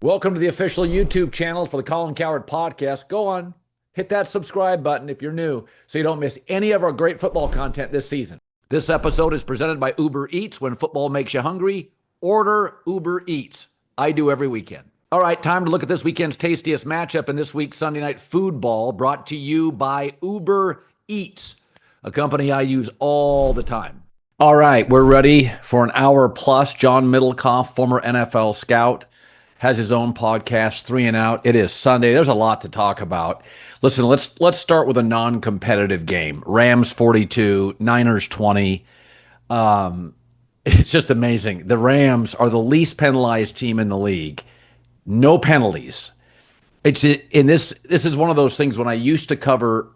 Welcome to the official YouTube channel for the Colin Cowherd podcast. Go on, hit that subscribe button if you're new so you don't miss any of our great football content this season. This episode is presented by Uber Eats. When football makes you hungry, order Uber Eats. I do every weekend. All right, time to look at this weekend's tastiest matchup in this week's Sunday Night Foodball, brought to you by Uber Eats, a company I use all the time. All right, we're ready for an hour plus. John Middlekauff, former NFL scout, has his own podcast, 3 and Out. It is Sunday. There's a lot to talk about. Listen, let's start with a non-competitive game. Rams 42, Niners 20. It's just amazing. The Rams are the least penalized team in the league. No penalties. This is one of those things when I used to cover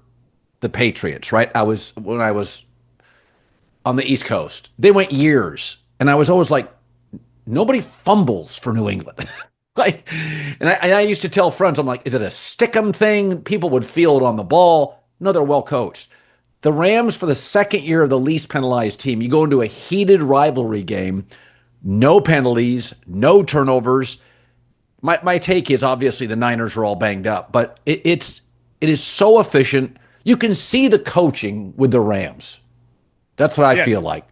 the Patriots, right? When I was on the East Coast. They went years, and I was always like, nobody fumbles for New England. I used to tell friends, I'm like, is it a stick-em thing? People would feel it on the ball. No, they're well coached. The Rams, for the second year of the least penalized team, you go into a heated rivalry game, no penalties, no turnovers. My take is obviously the Niners are all banged up, but it is so efficient. You can see the coaching with the Rams. That's what I feel like.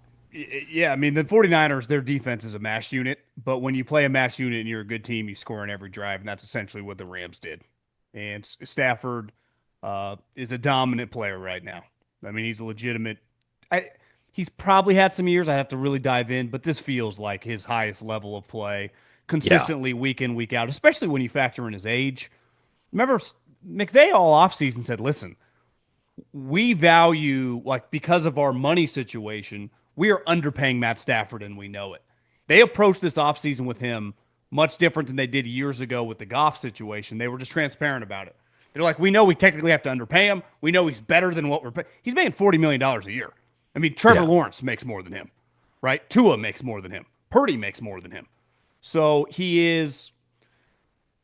Yeah, I mean, the 49ers, their defense is a mash unit, but when you play a mash unit and you're a good team, you score in every drive, and that's essentially what the Rams did. And Stafford is a dominant player right now. I mean, he's a legitimate he's probably had some years. I have to really dive in, but this feels like his highest level of play consistently week in, week out, especially when you factor in his age. Remember, McVay all offseason said, listen, we value, because of our money situation, we are underpaying Matt Stafford, and we know it. They approached this offseason with him much different than they did years ago with the Goff situation. They were just transparent about it. They're like, we know we technically have to underpay him. We know he's better than what we're paying. He's making $40 million a year. I mean, Trevor Lawrence makes more than him, right? Tua makes more than him. Purdy makes more than him. So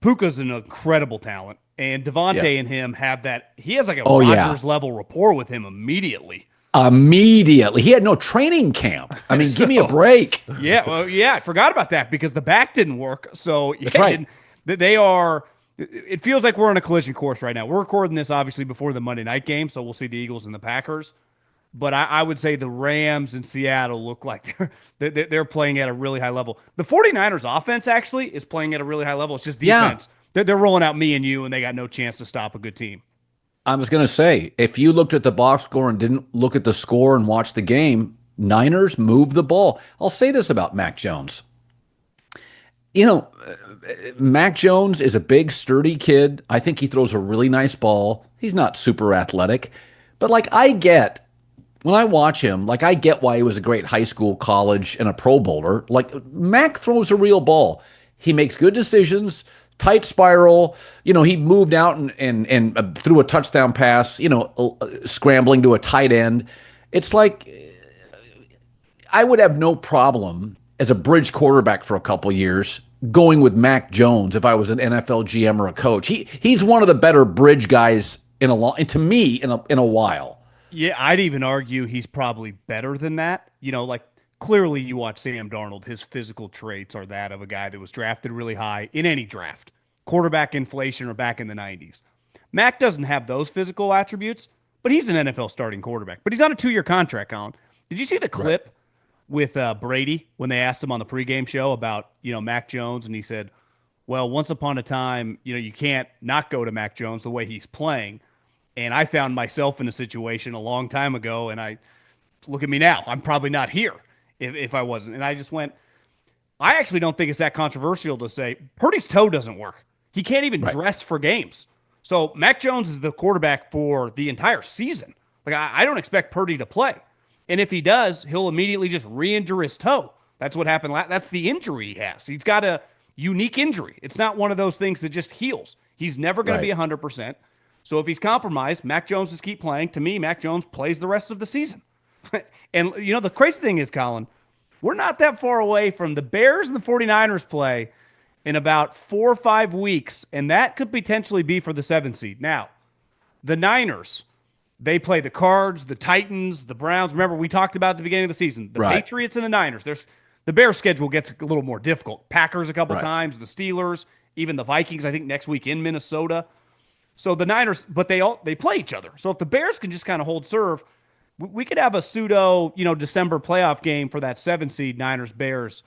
Puka's an incredible talent, and Davante and him have that. He has like a Rodgers-level rapport with him immediately. He had no training camp. I mean, give me a break. I forgot about that because the back didn't work. So that's right. It feels like we're on a collision course right now. We're recording this obviously before the Monday night game, so we'll see the Eagles and the Packers. But I would say the Rams and Seattle look like they're playing at a really high level. The 49ers offense actually is playing at a really high level. It's just defense. They're rolling out me and you, and they got no chance to stop a good team. I was going to say, if you looked at the box score and didn't look at the score and watch the game, Niners moved the ball. I'll say this about Mac Jones. Mac Jones is a big, sturdy kid. I think he throws a really nice ball. He's not super athletic. But, when I watch him, I get why he was a great high school, college, and a Pro Bowler. Mac throws a real ball. He makes good decisions. Tight spiral, he moved out and threw a touchdown pass, scrambling to a tight end. It's like I would have no problem as a bridge quarterback for a couple years going with Mac Jones if I was an NFL GM or a coach. He's one of the better bridge guys in a while. Yeah, I'd even argue he's probably better than that. Clearly you watch Sam Darnold, his physical traits are that of a guy that was drafted really high in any draft, quarterback inflation or back in the 90s. Mac doesn't have those physical attributes, but he's an NFL starting quarterback. But he's on a 2-year contract, Colin. Did you see the clip with Brady when they asked him on the pregame show about, Mac Jones? And he said, well, once upon a time, you can't not go to Mac Jones the way he's playing. And I found myself in a situation a long time ago, and look at me now. I'm probably not here. If I wasn't. And I just went, I actually don't think it's that controversial to say Purdy's toe doesn't work. He can't even dress for games. So Mac Jones is the quarterback for the entire season. I don't expect Purdy to play. And if he does, he'll immediately just re-injure his toe. That's what happened. That's the injury he has. He's got a unique injury. It's not one of those things that just heals. He's never going to be 100%. So if he's compromised, Mac Jones just keep playing. To me, Mac Jones plays the rest of the season. And, the crazy thing is, Colin, we're not that far away from the Bears and the 49ers play in about 4 or 5 weeks, and that could potentially be for the 7th seed. Now, the Niners, they play the Cards, the Titans, the Browns. Remember, we talked about at the beginning of the season, the Patriots and the Niners. The Bears' schedule gets a little more difficult. Packers a couple times, the Steelers, Even the Vikings, I think, next week in Minnesota. So the Niners, but they play each other. So if the Bears can just kind of hold serve, we could have a pseudo, December playoff game for that 7 seed Niners-Bears,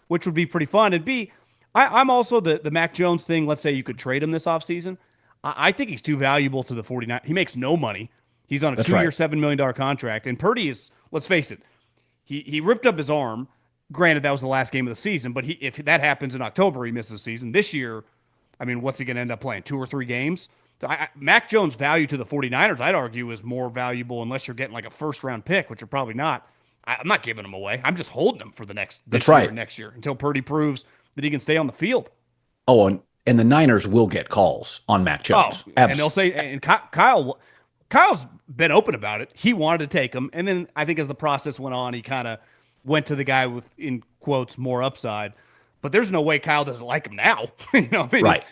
which would be pretty fun. And I'm also the Mac Jones thing. Let's say you could trade him this offseason. I think he's too valuable to the 49ers. He makes no money. He's on a 2-year, $7 million contract. And Purdy is, let's face it, he ripped up his arm. Granted, that was the last game of the season, but if that happens in October, he misses the season. This year, I mean, what's he going to end up playing? 2 or 3 games? Mac Jones' value to the 49ers, I'd argue, is more valuable unless you're getting like a first-round pick, which you're probably not. I'm not giving him away. I'm just holding him for the next year until Purdy proves that he can stay on the field. Oh, and the Niners will get calls on Mac Jones. And they'll say, and Kyle's been open about it. He wanted to take him, and then I think as the process went on, he kind of went to the guy with, in quotes, more upside. But there's no way Kyle doesn't like him now. Right.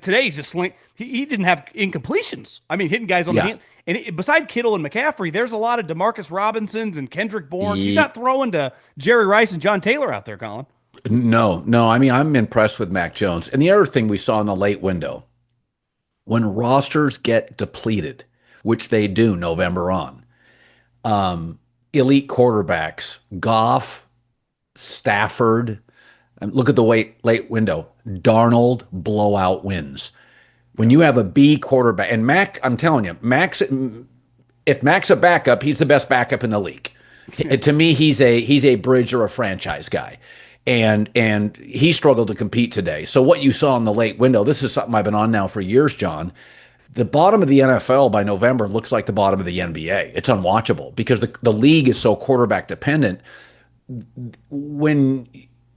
Today he's just he didn't have incompletions. I mean, hitting guys on the hand. And beside Kittle and McCaffrey, there's a lot of DeMarcus Robinsons and Kendrick Bourne. He's not throwing to Jerry Rice and John Taylor out there, Colin. No. I mean, I'm impressed with Mac Jones. And the other thing we saw in the late window, when rosters get depleted, which they do November on, elite quarterbacks, Goff, Stafford, and look at the late window, Darnold blowout wins. When you have a B quarterback, and Mac, I'm telling you, if Mac's a backup, he's the best backup in the league. To me, he's a bridge or a franchise guy. And he struggled to compete today. So what you saw in the late window, this is something I've been on now for years, John. The bottom of the NFL by November looks like the bottom of the NBA. It's unwatchable because the league is so quarterback dependent.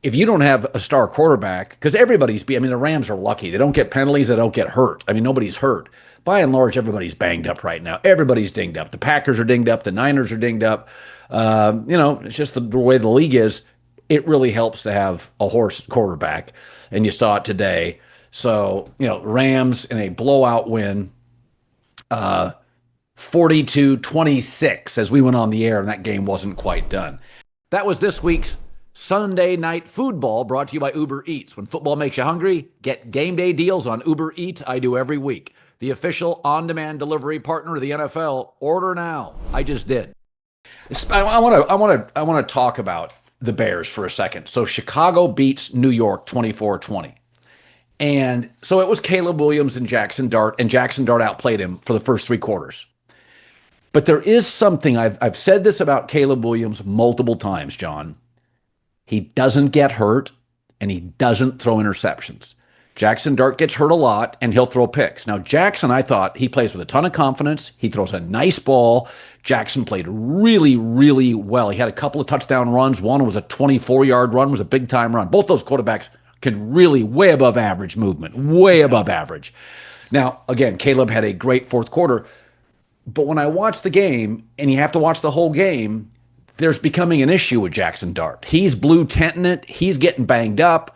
If you don't have a star quarterback, because the Rams are lucky. They don't get penalties. They don't get hurt. I mean, nobody's hurt. By and large, everybody's banged up right now. Everybody's dinged up. The Packers are dinged up. The Niners are dinged up. It's just the way the league is. It really helps to have a horse quarterback, and you saw it today. So, Rams in a blowout win, 42-26 as we went on the air, and that game wasn't quite done. That was this week's Sunday Night Football, brought to you by Uber Eats. When football makes you hungry, get game day deals on Uber Eats. I do every week. The official on-demand delivery partner of the NFL. Order now. I just did. I want to talk about the Bears for a second. So Chicago beats New York 24-20. And so it was Caleb Williams and Jackson Dart, and Jackson Dart outplayed him for the first 3 quarters. But there is something, I've said this about Caleb Williams multiple times, John. He doesn't get hurt, and he doesn't throw interceptions. Jackson Dart gets hurt a lot, and he'll throw picks. Now, Jackson, I thought, he plays with a ton of confidence. He throws a nice ball. Jackson played really, really well. He had a couple of touchdown runs. One was a 24-yard run, was a big-time run. Both those quarterbacks can really way above average movement, way above average. Now, again, Caleb had a great fourth quarter. But when I watch the game, and you have to watch the whole game, there's becoming an issue with Jackson Dart. He's blue tenting it. He's getting banged up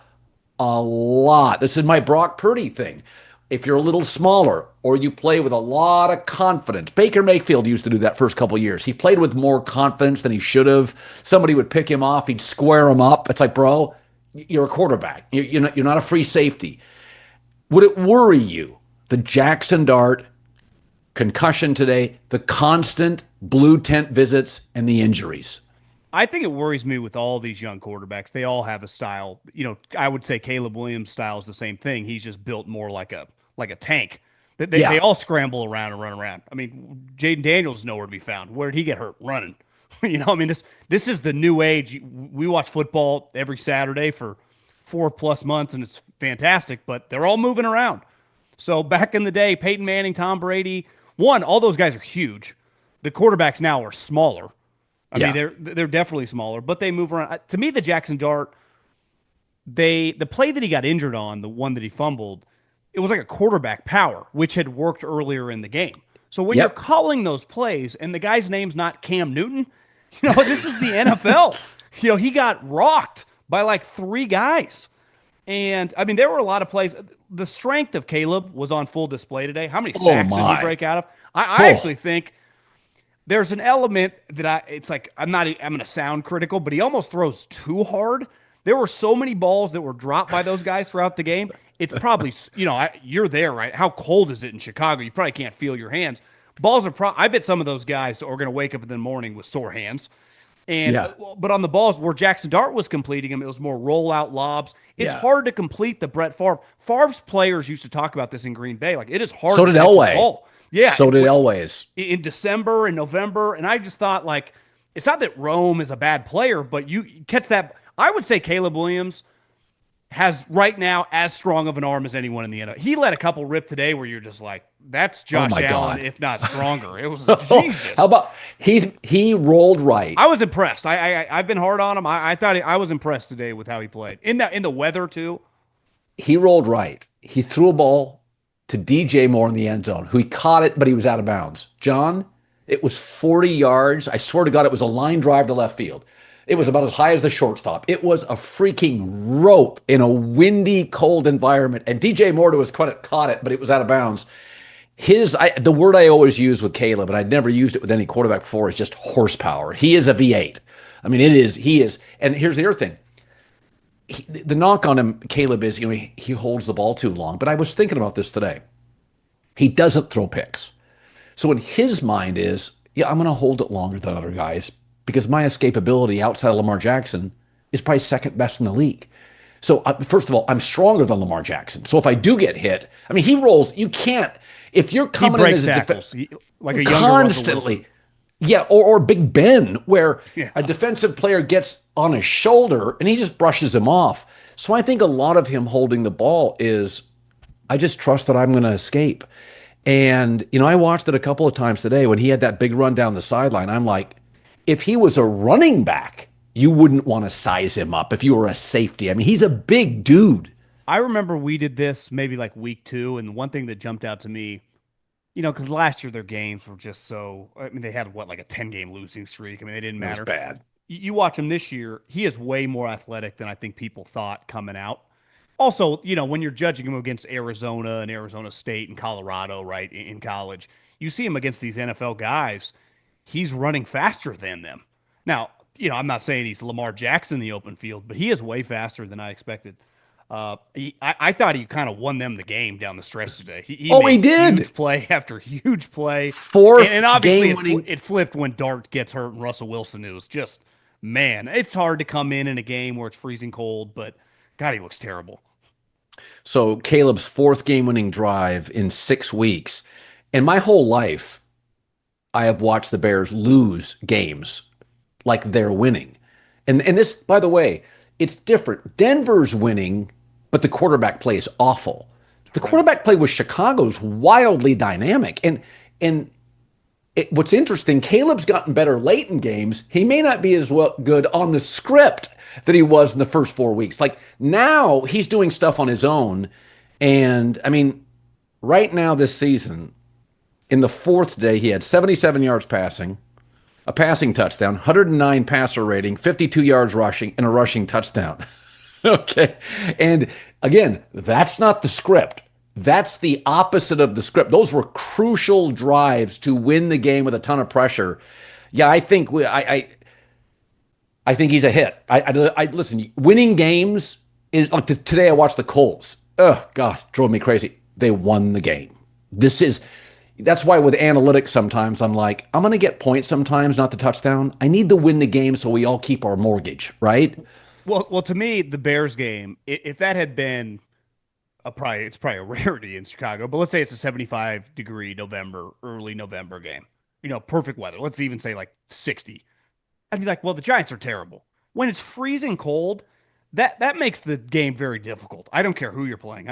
a lot. This is my Brock Purdy thing. If you're a little smaller or you play with a lot of confidence, Baker Mayfield used to do that first couple of years. He played with more confidence than he should have. Somebody would pick him off. He'd square him up. It's like, bro, you're a quarterback. You're not a free safety. Would it worry you, the Jackson Dart concussion today, the constant blue tent visits, and the injuries? I think it worries me with all these young quarterbacks. They all have a style. I would say Caleb Williams' style is the same thing. He's just built more like a tank. They all scramble around and run around. I mean, Jaden Daniels is nowhere to be found. Where did he get hurt? Running. This is the new age. We watch football every Saturday for 4+ months, and it's fantastic, but they're all moving around. So back in the day, Peyton Manning, Tom Brady, all those guys are huge. The quarterbacks now are smaller. I mean, they're definitely smaller, but they move around. To me, the Jackson Dart, the play that he got injured on, the one that he fumbled, it was like a quarterback power, which had worked earlier in the game. So when you're calling those plays, and the guy's name's not Cam Newton, this is the NFL. He got rocked by like 3 guys. And, I mean, there were a lot of plays. The strength of Caleb was on full display today. How many sacks did he break out of? I actually think there's an element that I'm going to sound critical, but he almost throws too hard. There were so many balls that were dropped by those guys throughout the game. it's probably, you're there, right? How cold is it in Chicago? You probably can't feel your hands. Balls are I bet some of those guys are going to wake up in the morning with sore hands. And Yeah. but on the balls where Jackson Dart was completing them, it was more rollout lobs. It's Yeah. hard to complete the Brett Favre. Favre's players used to talk about this in Green Bay. Like, it is hard So to did catch Elway. the ball. Yeah. So did Elway's. In December and November. And I just thought, like, it's not that Rome is a bad player, but you catch that. I would say Caleb Williams has right now as strong of an arm as anyone in the NFL. He let a couple rip today where you're just like, that's Josh my Allen, God. if not stronger. It was Jesus. How about he rolled right? I was impressed. I've been hard on him. I thought I was impressed today with how he played. In the weather too. He rolled right. He threw a ball to DJ Moore in the end zone, who he caught it, but he was out of bounds. John, it was 40 yards. I swear to God, it was a line drive to left field. It was about as high as the shortstop. It was a freaking rope in a windy, cold environment. And DJ Moore, to his credit, caught it, but it was out of bounds. The word I always use with Caleb, and I'd never used it with any quarterback before, is just horsepower. He is a V8. I mean, he is. And here's the other thing. The knock on him, Caleb, is, he holds the ball too long. But I was thinking about this today. He doesn't throw picks. So in his mind is, I'm going to hold it longer than other guys because my escapability outside of Lamar Jackson is probably second best in the league. So first of all, I'm stronger than Lamar Jackson. So if I do get hit, I mean, he rolls. You can't, if you're coming in as a tackles, like a younger constantly. Yeah, or Big Ben, where a defensive player gets on his shoulder and he just brushes him off. So I think a lot of him holding the ball is, I just trust that I'm going to escape. And, I watched it a couple of times today when he had that big run down the sideline. I'm like, if he was a running back, you wouldn't want to size him up if you were a safety. I mean, he's a big dude. I remember we did this maybe like week 2, and one thing that jumped out to me, because last year their games were just so, they had like a 10-game losing streak. I mean, they didn't matter. It was bad. You watch him this year, he is way more athletic than I think people thought coming out. Also, when you're judging him against Arizona and Arizona State and Colorado, right, in college, you see him against these NFL guys, he's running faster than them. Now, I'm not saying he's Lamar Jackson in the open field, but he is way faster than I expected. I thought he kind of won them the game down the stretch today. He did. Huge play after huge play. Fourth and obviously game-winning. It flipped when Dart gets hurt and Russell Wilson. It was just, man, it's hard to come in a game where it's freezing cold, but God, he looks terrible. So Caleb's fourth game-winning drive in 6 weeks. And my whole life, I have watched the Bears lose games like they're winning. And this, by the way, it's different. Denver's winning, but the quarterback play is awful. The quarterback play with Chicago's wildly dynamic. And what's interesting, Caleb's gotten better late in games. He may not be as good on the script that he was in the first 4 weeks. Like, now he's doing stuff on his own. And, I mean, right now this season, in the fourth day, he had 77 yards passing, a passing touchdown, 109 passer rating, 52 yards rushing, and a rushing touchdown. Okay. And again, that's not the script. That's the opposite of the script. Those were crucial drives to win the game with a ton of pressure. Yeah, I think I think he's a hit. I listen, winning games is like today I watched the Colts. Oh, God, drove me crazy. They won the game. That's why with analytics sometimes I'm like, I'm going to get points sometimes, not the touchdown. I need to win the game so we all keep our mortgage, right? Well, to me, the Bears game, if that had been it's probably a rarity in Chicago, but let's say it's a 75-degree early November game, perfect weather. Let's even say like 60. I'd be like, well, the Giants are terrible. When it's freezing cold, that makes the game very difficult. I don't care who you're playing.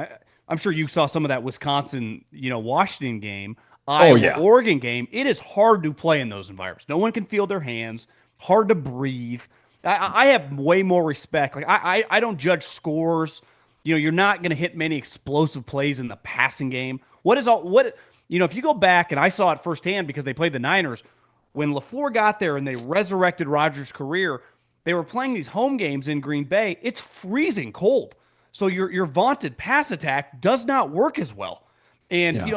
I'm sure you saw some of that Wisconsin, Washington game, Oregon game. It is hard to play in those environments. No one can feel their hands. Hard to breathe. I have way more respect. Like I don't judge scores. You're not going to hit many explosive plays in the passing game. If you go back, and I saw it firsthand because they played the Niners, when LaFleur got there and they resurrected Rodgers' career, they were playing these home games in Green Bay. It's freezing cold. So your vaunted pass attack does not work as well. And,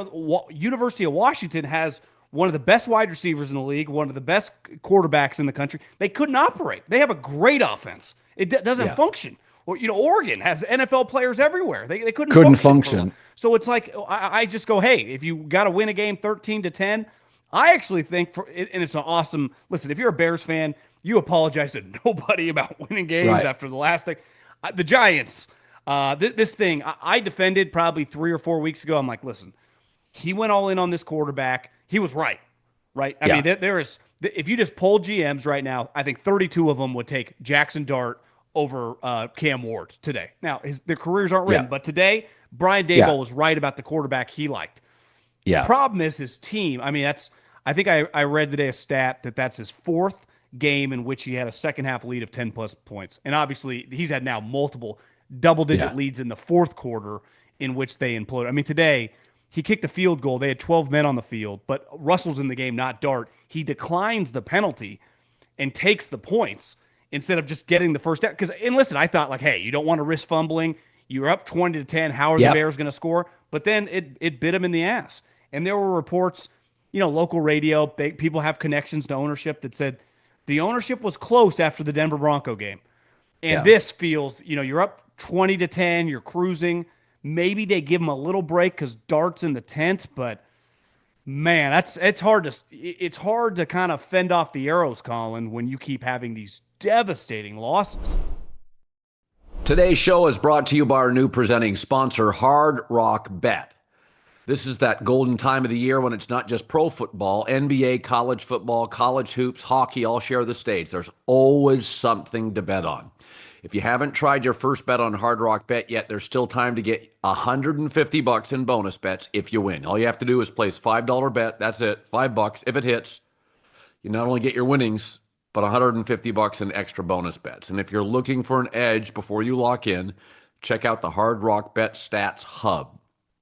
University of Washington has one of the best wide receivers in the league, one of the best quarterbacks in the country. They couldn't operate. They have a great offense. It doesn't function. Or, Oregon has NFL players everywhere. They couldn't function. So it's like, I just go, hey, if you got to win a game 13-10, I actually think, and it's an awesome, listen, if you're a Bears fan, you apologize to nobody about winning games after the last thing. The Giants, this thing, I defended probably 3 or 4 weeks ago. I'm like, listen, he went all in on this quarterback. He was right? I mean, there is, if you just poll GMs right now, I think 32 of them would take Jackson Dart over Cam Ward today. Now, their careers aren't written, but today, Brian Daboll was right about the quarterback he liked. Yeah. The problem is his team. I mean, I think I read today a stat that's his 4th game in which he had a second half lead of 10+ points. And obviously, he's had now multiple double-digit leads in the 4th quarter in which they imploded. I mean, today, he kicked a field goal. They had 12 men on the field, but Russell's in the game, not Dart. He declines the penalty and takes the points instead of just getting the first down. And listen, I thought, like, hey, you don't want to risk fumbling. You're up 20-10. How are the Bears going to score? But then it bit him in the ass. And there were reports, local radio, people have connections to ownership that said the ownership was close after the Denver Bronco game. And this feels, you're up 20-10, you're cruising. Maybe they give him a little break because Dart's in the 10th, but man, it's hard to kind of fend off the arrows, Colin, when you keep having these devastating losses. Today's show is brought to you by our new presenting sponsor, Hard Rock Bet. This is that golden time of the year when it's not just pro football, NBA, college football, college hoops, hockey, all share the stage. There's always something to bet on. If you haven't tried your first bet on Hard Rock Bet yet, there's still time to get $150 in bonus bets if you win. All you have to do is place $5 bet. That's it, $5. If it hits, you not only get your winnings, but $150 in extra bonus bets. And if you're looking for an edge before you lock in, check out the Hard Rock Bet Stats Hub.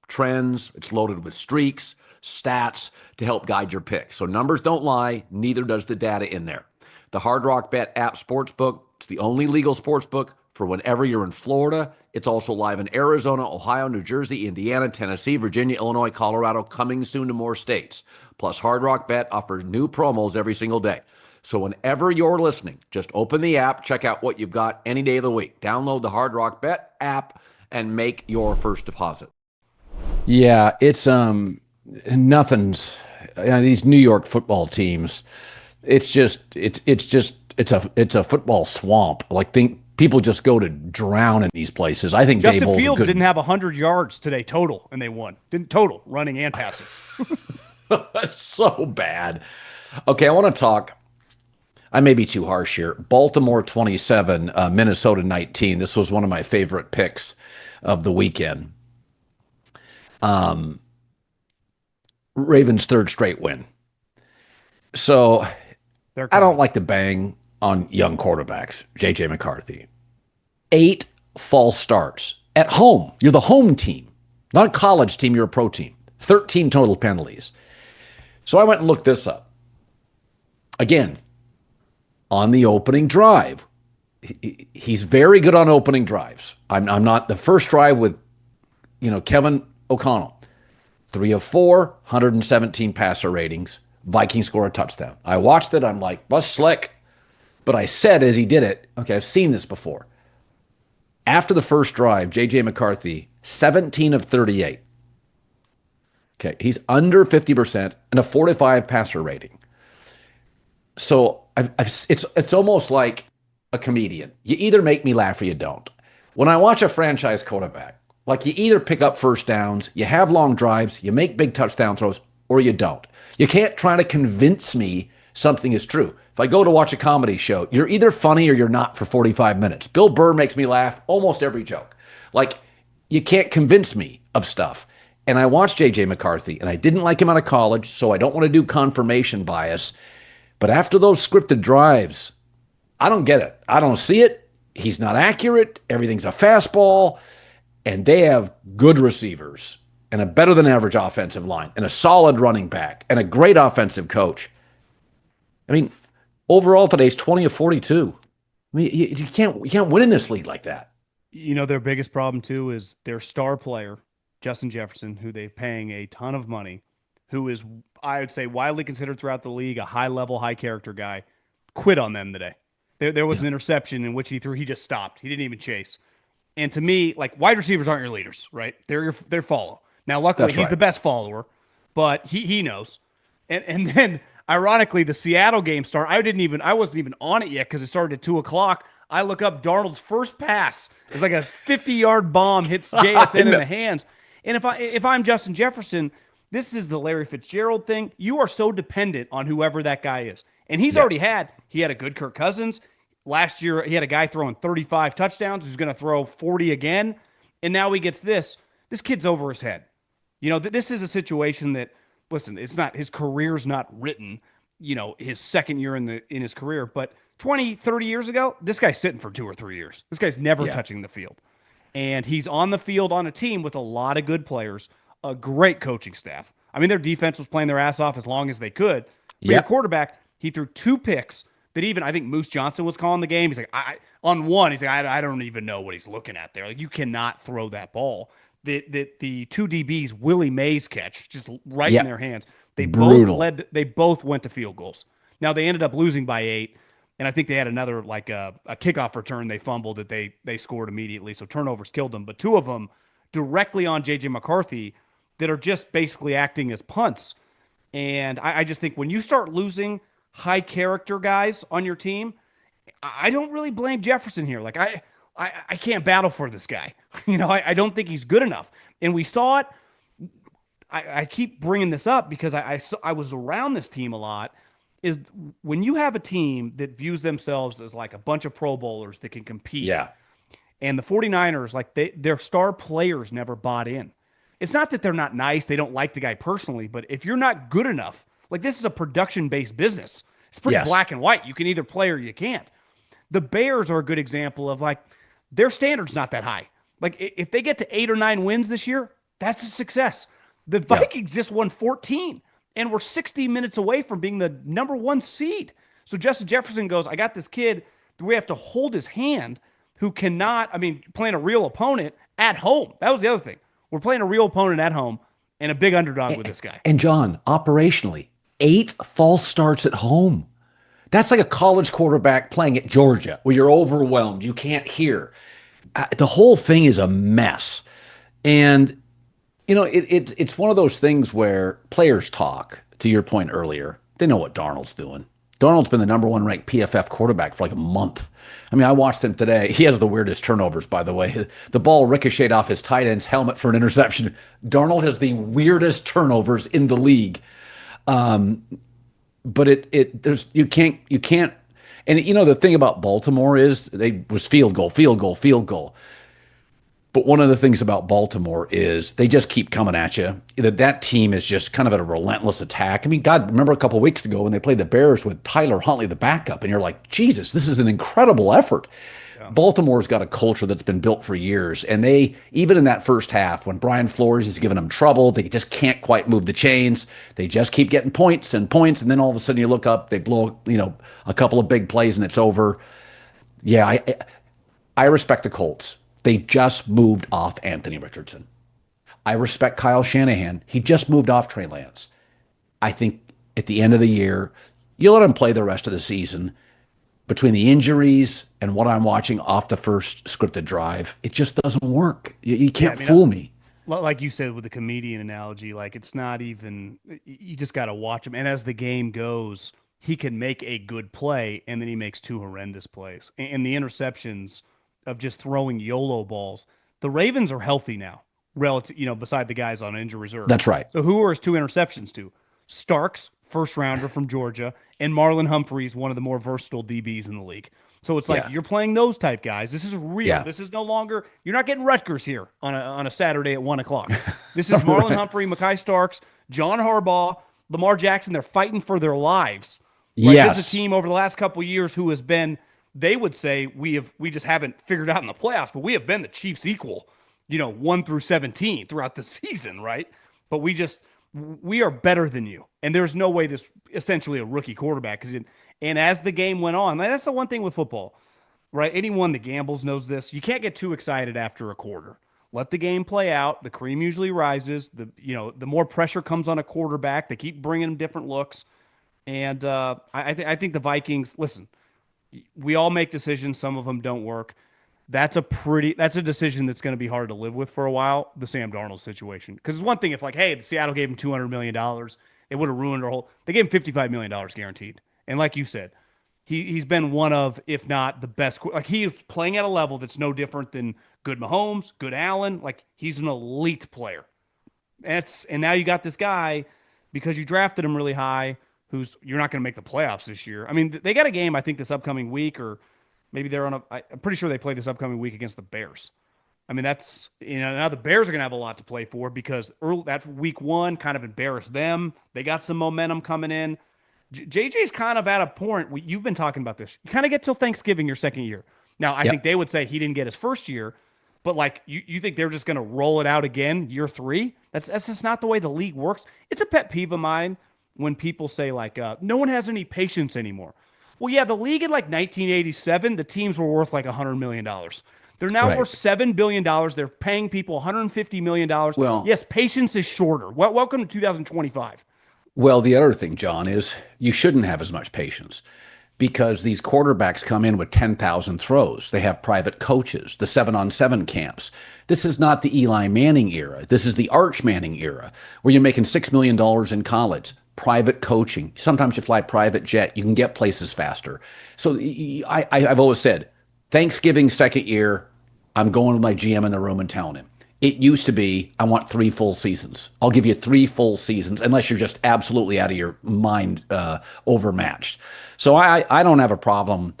Trends, it's loaded with streaks, stats to help guide your picks. So numbers don't lie, neither does the data in there. The Hard Rock Bet app sportsbook, it's the only legal sportsbook for whenever you're in Florida. It's also live in Arizona, Ohio, New Jersey, Indiana, Tennessee, Virginia, Illinois, Colorado, coming soon to more states. Plus, Hard Rock Bet offers new promos every single day. So whenever you're listening, just open the app, check out what you've got any day of the week. Download the Hard Rock Bet app and make your first deposit. Yeah, it's nothing's these New York football teams. It's a football swamp. Like people just go to drown in these places. I think Justin Daboll's Fields good. didn't have 100 yards today total, and they won. Didn't total running and passing. That's so bad. Okay, I want to talk. I may be too harsh here. Baltimore 27, Minnesota 19. This was one of my favorite picks of the weekend. Ravens' third straight win. So I don't like to bang on young quarterbacks. JJ McCarthy. 8 false starts at home. You're the home team, not a college team. You're a pro team. 13 total penalties. So I went and looked this up. Again, on the opening drive. He's very good on opening drives. I'm not the first drive with, Kevin O'Connell. 3 of 4, 117 passer ratings. Vikings score a touchdown. I watched it. I'm like, well, slick. But I said as he did it, okay, I've seen this before. After the first drive, JJ McCarthy, 17 of 38. Okay, he's under 50% and a 45 passer rating. So it's almost like a comedian. You either make me laugh or you don't. When I watch a franchise quarterback, like you either pick up first downs, you have long drives, you make big touchdown throws, or you don't. You can't try to convince me something is true. If I go to watch a comedy show, you're either funny or you're not for 45 minutes. Bill Burr makes me laugh almost every joke. Like, you can't convince me of stuff. And I watched JJ McCarthy, and I didn't like him out of college, so I don't want to do confirmation bias. But after those scripted drives, I don't get it. I don't see it. He's not accurate. Everything's a fastball. And they have good receivers and a better than average offensive line and a solid running back and a great offensive coach. I mean, overall today's 20 of 42. I mean, you can't win in this league like that. Their biggest problem too is their star player, Justin Jefferson, who they're paying a ton of money, who is, I would say, widely considered throughout the league a high-level, high-character guy, quit on them today. There was an interception in which he just stopped. He didn't even chase. And to me, like, wide receivers aren't your leaders, right? They're follow. Now, luckily, he's the best follower, but he knows. And then, ironically, the Seattle game started. I wasn't even on it yet because it started at 2:00. I look up Darnold's first pass. It's like a 50-yard bomb hits JSN in the hands. And if I'm Justin Jefferson, this is the Larry Fitzgerald thing. You are so dependent on whoever that guy is. And he had a good Kirk Cousins. Last year, he had a guy throwing 35 touchdowns who's going to throw 40 again. And now he gets this. This kid's over his head. This is a situation that, listen, it's not, his career's not written, his second year in his career. But 20, 30 years ago, this guy's sitting for 2 or 3 years. This guy's never touching the field. And he's on the field on a team with a lot of good players, a great coaching staff. I mean, their defense was playing their ass off as long as they could. But your quarterback, he threw 2 picks that even, I think Moose Johnson was calling the game. He's like, I don't even know what he's looking at there. Like, you cannot throw that ball. The 2 DBs, Willie Mays catch, just right in their hands. They both went to field goals. Now, they ended up losing by 8. And I think they had another, like a kickoff return they fumbled that they scored immediately. So turnovers killed them. But 2 of them directly on JJ McCarthy that are just basically acting as punts. And I just think when you start losing high character guys on your team, I don't really blame Jefferson here. Like, I can't battle for this guy. I don't think he's good enough. And we saw it. I keep bringing this up because I was around this team a lot. Is when you have a team that views themselves as like a bunch of Pro Bowlers that can compete. Yeah. And the 49ers, like their star players never bought in. It's not that they're not nice. They don't like the guy personally, but if you're not good enough, like this is a production-based business. It's pretty black and white. You can either play or you can't. The Bears are a good example of like their standard's not that high. Like if they get to 8 or 9 wins this year, that's a success. The Vikings just won 14. And we're 60 minutes away from being the number 1 seed. So Justin Jefferson goes, I got this kid that we have to hold his hand who cannot, playing a real opponent at home. That was the other thing. We're playing a real opponent at home and a big underdog with this guy. And John, operationally, 8 false starts at home. That's like a college quarterback playing at Georgia where you're overwhelmed. You can't hear. The whole thing is a mess. And it's one of those things where players talk, to your point earlier. They know what Darnold's doing. Darnold's been the number 1 ranked PFF quarterback for like a month. I watched him today. He has the weirdest turnovers, by the way. The ball ricocheted off his tight end's helmet for an interception. Darnold has the weirdest turnovers in the league. But you can't. And the thing about Baltimore is they was field goal. But one of the things about Baltimore is they just keep coming at you. That team is just kind of at a relentless attack. God, remember a couple of weeks ago when they played the Bears with Tyler Huntley, the backup, and you're like, Jesus, this is an incredible effort. Yeah. Baltimore's got a culture that's been built for years. And they, even in that first half, when Brian Flores is giving them trouble, they just can't quite move the chains. They just keep getting points. And then all of a sudden you look up, they blow, a couple of big plays and it's over. Yeah, I respect the Colts. They just moved off Anthony Richardson. I respect Kyle Shanahan. He just moved off Trey Lance. I think at the end of the year, you let him play the rest of the season. Between the injuries and what I'm watching off the first scripted drive, it just doesn't work. You can't fool me. Like you said with the comedian analogy, like it's not even, you just got to watch him. And as the game goes, he can make a good play and then he makes 2 horrendous plays. And the interceptions of just throwing YOLO balls. The Ravens are healthy now, relative, beside the guys on injury reserve. That's right. So who are his 2 interceptions to? Starks, first rounder from Georgia, and Marlon Humphreys, one of the more versatile DBs in the league. So it's like you're playing those type guys. This is real. Yeah. This is no longer, you're not getting Rutgers here on a Saturday at 1:00. This is Marlon Humphrey, Mekhi Starks, John Harbaugh, Lamar Jackson. They're fighting for their lives. Like, yes. This is a team over the last couple of years who has been, they would say we just haven't figured out in the playoffs, but we have been the Chiefs equal, 1 through 17 throughout the season, right? But we are better than you. And there's no way this essentially a rookie quarterback. And as the game went on, that's the one thing with football, right? Anyone that gambles knows this. You can't get too excited after a quarter. Let the game play out. The cream usually rises. The more pressure comes on a quarterback, they keep bringing them different looks. And I think the Vikings, listen, we all make decisions. Some of them don't work. that's a decision that's going to be hard to live with for a while, the Sam Darnold situation. Because it's one thing if, like, hey, the Seattle gave him $200 million, it would have ruined our whole. They gave him $55 million guaranteed. And like you said, he's been one of, if not the best. Like, he is playing at a level that's no different than good Mahomes, good Allen. Like, he's an elite player. And now you got this guy, because you drafted him really high, you're not going to make the playoffs this year. I mean, they got a game, I think, this upcoming week, or maybe I'm pretty sure they play this upcoming week against the Bears. I mean, that's, now the Bears are going to have a lot to play for, because that week one kind of embarrassed them. They got some momentum coming in. JJ's kind of at a point, you've been talking about this. You kind of get till Thanksgiving your second year. Now, I think they would say he didn't get his first year, but like you think they're just going to roll it out again year three? That's just not the way the league works. It's a pet peeve of mine when people say, like, no one has any patience anymore. Well, yeah, the league in like 1987, the teams were worth like $100 million. They're now worth $7 billion. They're paying people $150 million. Well, yes, patience is shorter. Welcome to 2025. Well, the other thing, John, is you shouldn't have as much patience, because these quarterbacks come in with 10,000 throws. They have private coaches, the 7-on-7 camps. This is not the Eli Manning era. This is the Arch Manning era, where you're making $6 million in college. Private coaching. Sometimes you fly private jet. You can get places faster. So I've always said, Thanksgiving second year, I'm going with my GM in the room and telling him. It used to be, I want 3 full seasons. I'll give you 3 full seasons, unless you're just absolutely out of your mind, overmatched. So I don't have a problem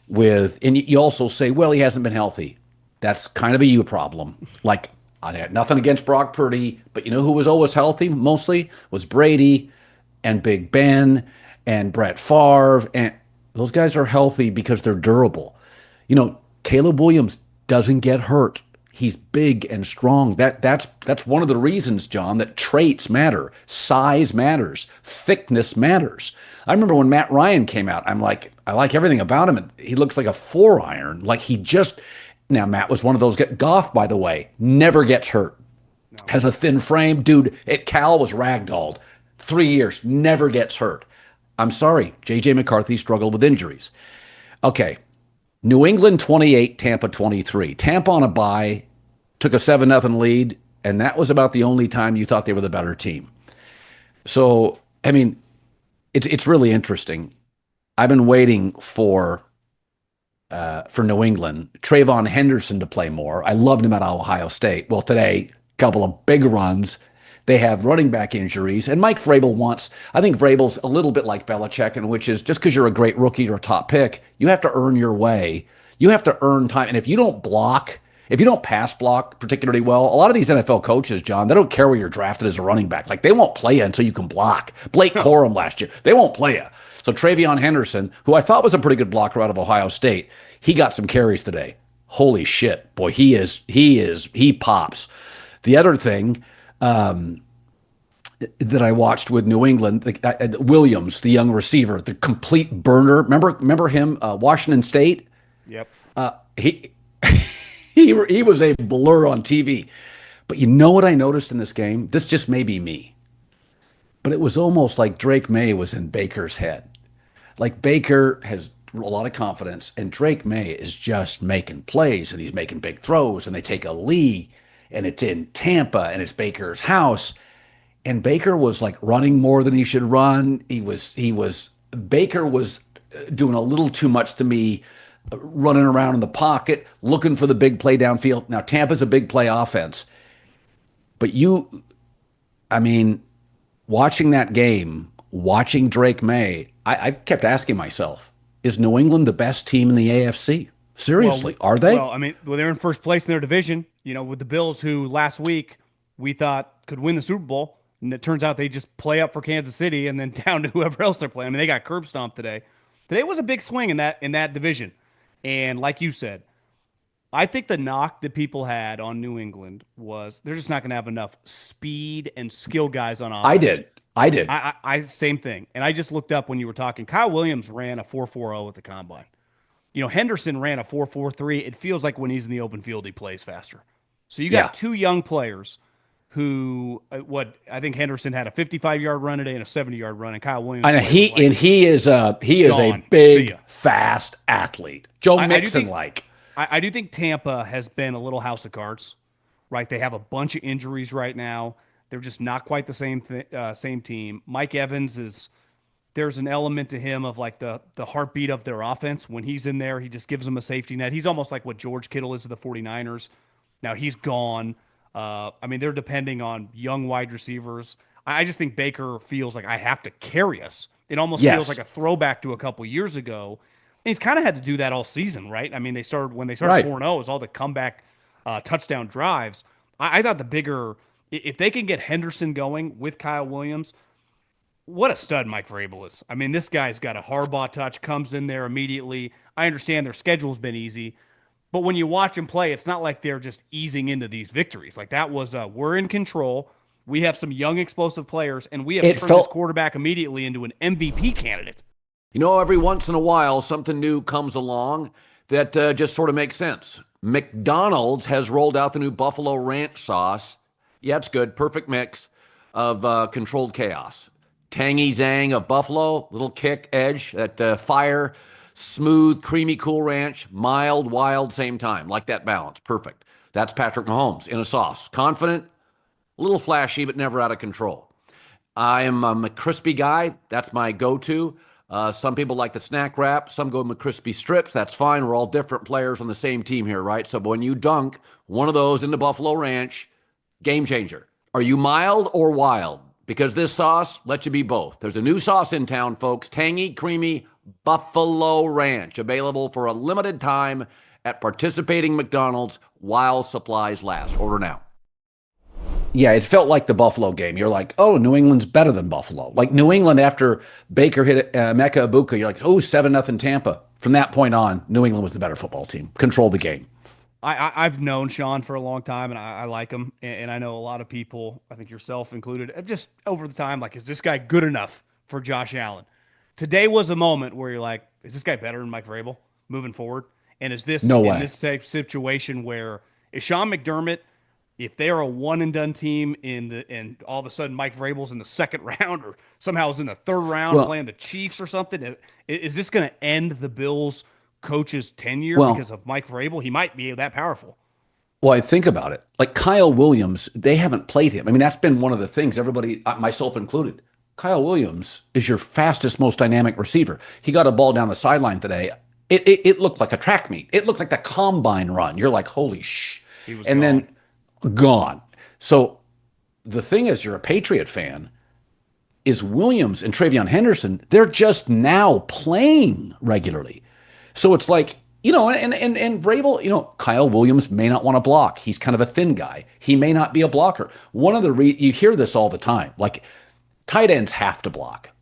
with, and you also say, well, he hasn't been healthy. That's kind of a you problem. Like, I had nothing against Brock Purdy, but you know who was always healthy mostly? Was Brady and Big Ben and Brett Favre. And those guys are healthy because they're durable. You know, Caleb Williams doesn't get hurt. He's big and strong. That's one of the reasons, John, that traits matter. Size matters. Thickness matters. I remember when Matt Ryan came out, I'm like, I like everything about him. He looks like a 4-iron. Like now Matt was one of those. Goff, by the way, never gets hurt. No. Has a thin frame. Dude, at Cal was ragdolled. 3 years, never gets hurt. I'm sorry, JJ McCarthy struggled with injuries. Okay, New England 28, Tampa 23. Tampa on a bye, took a 7-0 lead, and that was about the only time you thought they were the better team. So, I mean, it's really interesting. I've been waiting for New England, Trayvon Henderson to play more. I loved him at Ohio State. Well, today, a couple of big runs. They have running back injuries. And Mike Vrabel I think Vrabel's a little bit like Belichick, in which is just because you're a great rookie or a top pick, you have to earn your way. You have to earn time. And if you don't pass block particularly well, a lot of these NFL coaches, John, they don't care where you're drafted as a running back. Like, they won't play you until you can block. Blake Corum last year, they won't play you. So Trayvon Henderson, who I thought was a pretty good blocker out of Ohio State, he got some carries today. Holy shit, boy, he pops. The other thing, that I watched with New England, Williams, the young receiver, the complete burner. Remember him, Washington State? Yep. He was a blur on TV. But you know what I noticed in this game? This just may be me. But it was almost like Drake Maye was in Baker's head. Like, Baker has a lot of confidence, and Drake Maye is just making plays, and he's making big throws, and they take a lead, and it's in Tampa, and it's Baker's house. And Baker was like running more than he should run. Baker was doing a little too much to me, running around in the pocket, looking for the big play downfield. Now, Tampa's a big play offense. But watching that game, watching Drake Maye, I kept asking myself, is New England the best team in the AFC? Seriously, are they? Well, they're in first place in their division, with the Bills, who last week we thought could win the Super Bowl. And it turns out they just play up for Kansas City and then down to whoever else they're playing. They got curb stomped today. Today was a big swing in that division. And like you said, I think the knock that people had on New England was they're just not going to have enough speed and skill guys on offense. I did. I same thing. And I just looked up when you were talking. Kyle Williams ran a 4.40 at the combine. Henderson ran a 4.43. It feels like when he's in the open field, he plays faster. So you got two young players who, I think Henderson had a 55-yard run today and a 70-yard run, and Kyle Williams. And he is a big, fast athlete. Joe Mixon like. I do think Tampa has been a little house of cards, right? They have a bunch of injuries right now. They're just not quite the same team. Mike Evans is there's an element to him of like the heartbeat of their offense. When he's in there, he just gives them a safety net. He's almost like what George Kittle is to the 49ers. Now he's gone. I mean, they're depending on young wide receivers. I just think Baker feels like I have to carry us. It almost feels like a throwback to a couple years ago. And he's kind of had to do that all season, right? I mean, when they started 4-0, it was all the comeback touchdown drives. I thought if they can get Henderson going with Kyle Williams, what a stud Mike Vrabel is. I mean, this guy's got a Harbaugh touch, comes in there immediately. I understand their schedule's been easy, but when you watch him play, it's not like they're just easing into these victories. Like that was, we're in control. We have some young, explosive players, and we have turned this quarterback immediately into an MVP candidate. You know, every once in a while, something new comes along that just sort of makes sense. McDonald's has rolled out the new Buffalo Ranch sauce. Yeah, it's good. Perfect mix of controlled chaos. Tangy zang of buffalo, little kick, edge, that fire, smooth, creamy, cool ranch, mild, wild, same time. Like that balance. Perfect. That's Patrick Mahomes in a sauce. Confident, a little flashy, but never out of control. I am a McCrispy guy. That's my go-to. Some people like the snack wrap. Some go McCrispy strips. That's fine. We're all different players on the same team here, right? So when you dunk one of those into Buffalo Ranch, game changer. Are you mild or wild? Because this sauce lets you be both. There's a new sauce in town, folks. Tangy, creamy Buffalo Ranch. Available for a limited time at participating McDonald's while supplies last. Order now. Yeah, it felt like the Buffalo game. You're like, oh, New England's better than Buffalo. Like New England after Baker hit Mecca Ibuka, you're like, oh, 7-0 Tampa. From that point on, New England was the better football team. Controlled the game. I've known Sean for a long time, and I like him. And I know a lot of people, I think yourself included, just over the time, like, is this guy good enough for Josh Allen? Today was a moment where you're like, is this guy better than Mike Vrabel moving forward? And is this in this type situation where is Sean McDermott, if they're a one-and-done team and all of a sudden Mike Vrabel's in the second round or somehow is in the third round playing the Chiefs or something, is this going to end the Bills' coach's tenure because of Mike Vrabel? He might be that powerful. Well, I think about it. Like Kyle Williams, they haven't played him. I mean, that's been one of the things everybody, myself included. Kyle Williams is your fastest, most dynamic receiver. He got a ball down the sideline today. It looked like a track meet. It looked like the combine run. You're like, holy sh! And then gone. So the thing is, you're a Patriot fan, is Williams and Travion Henderson, they're just now playing regularly. So it's like, you know, and Vrabel, you know, Kyle Williams may not want to block. He's kind of a thin guy. He may not be a blocker. One of the you hear this all the time, like tight ends have to block.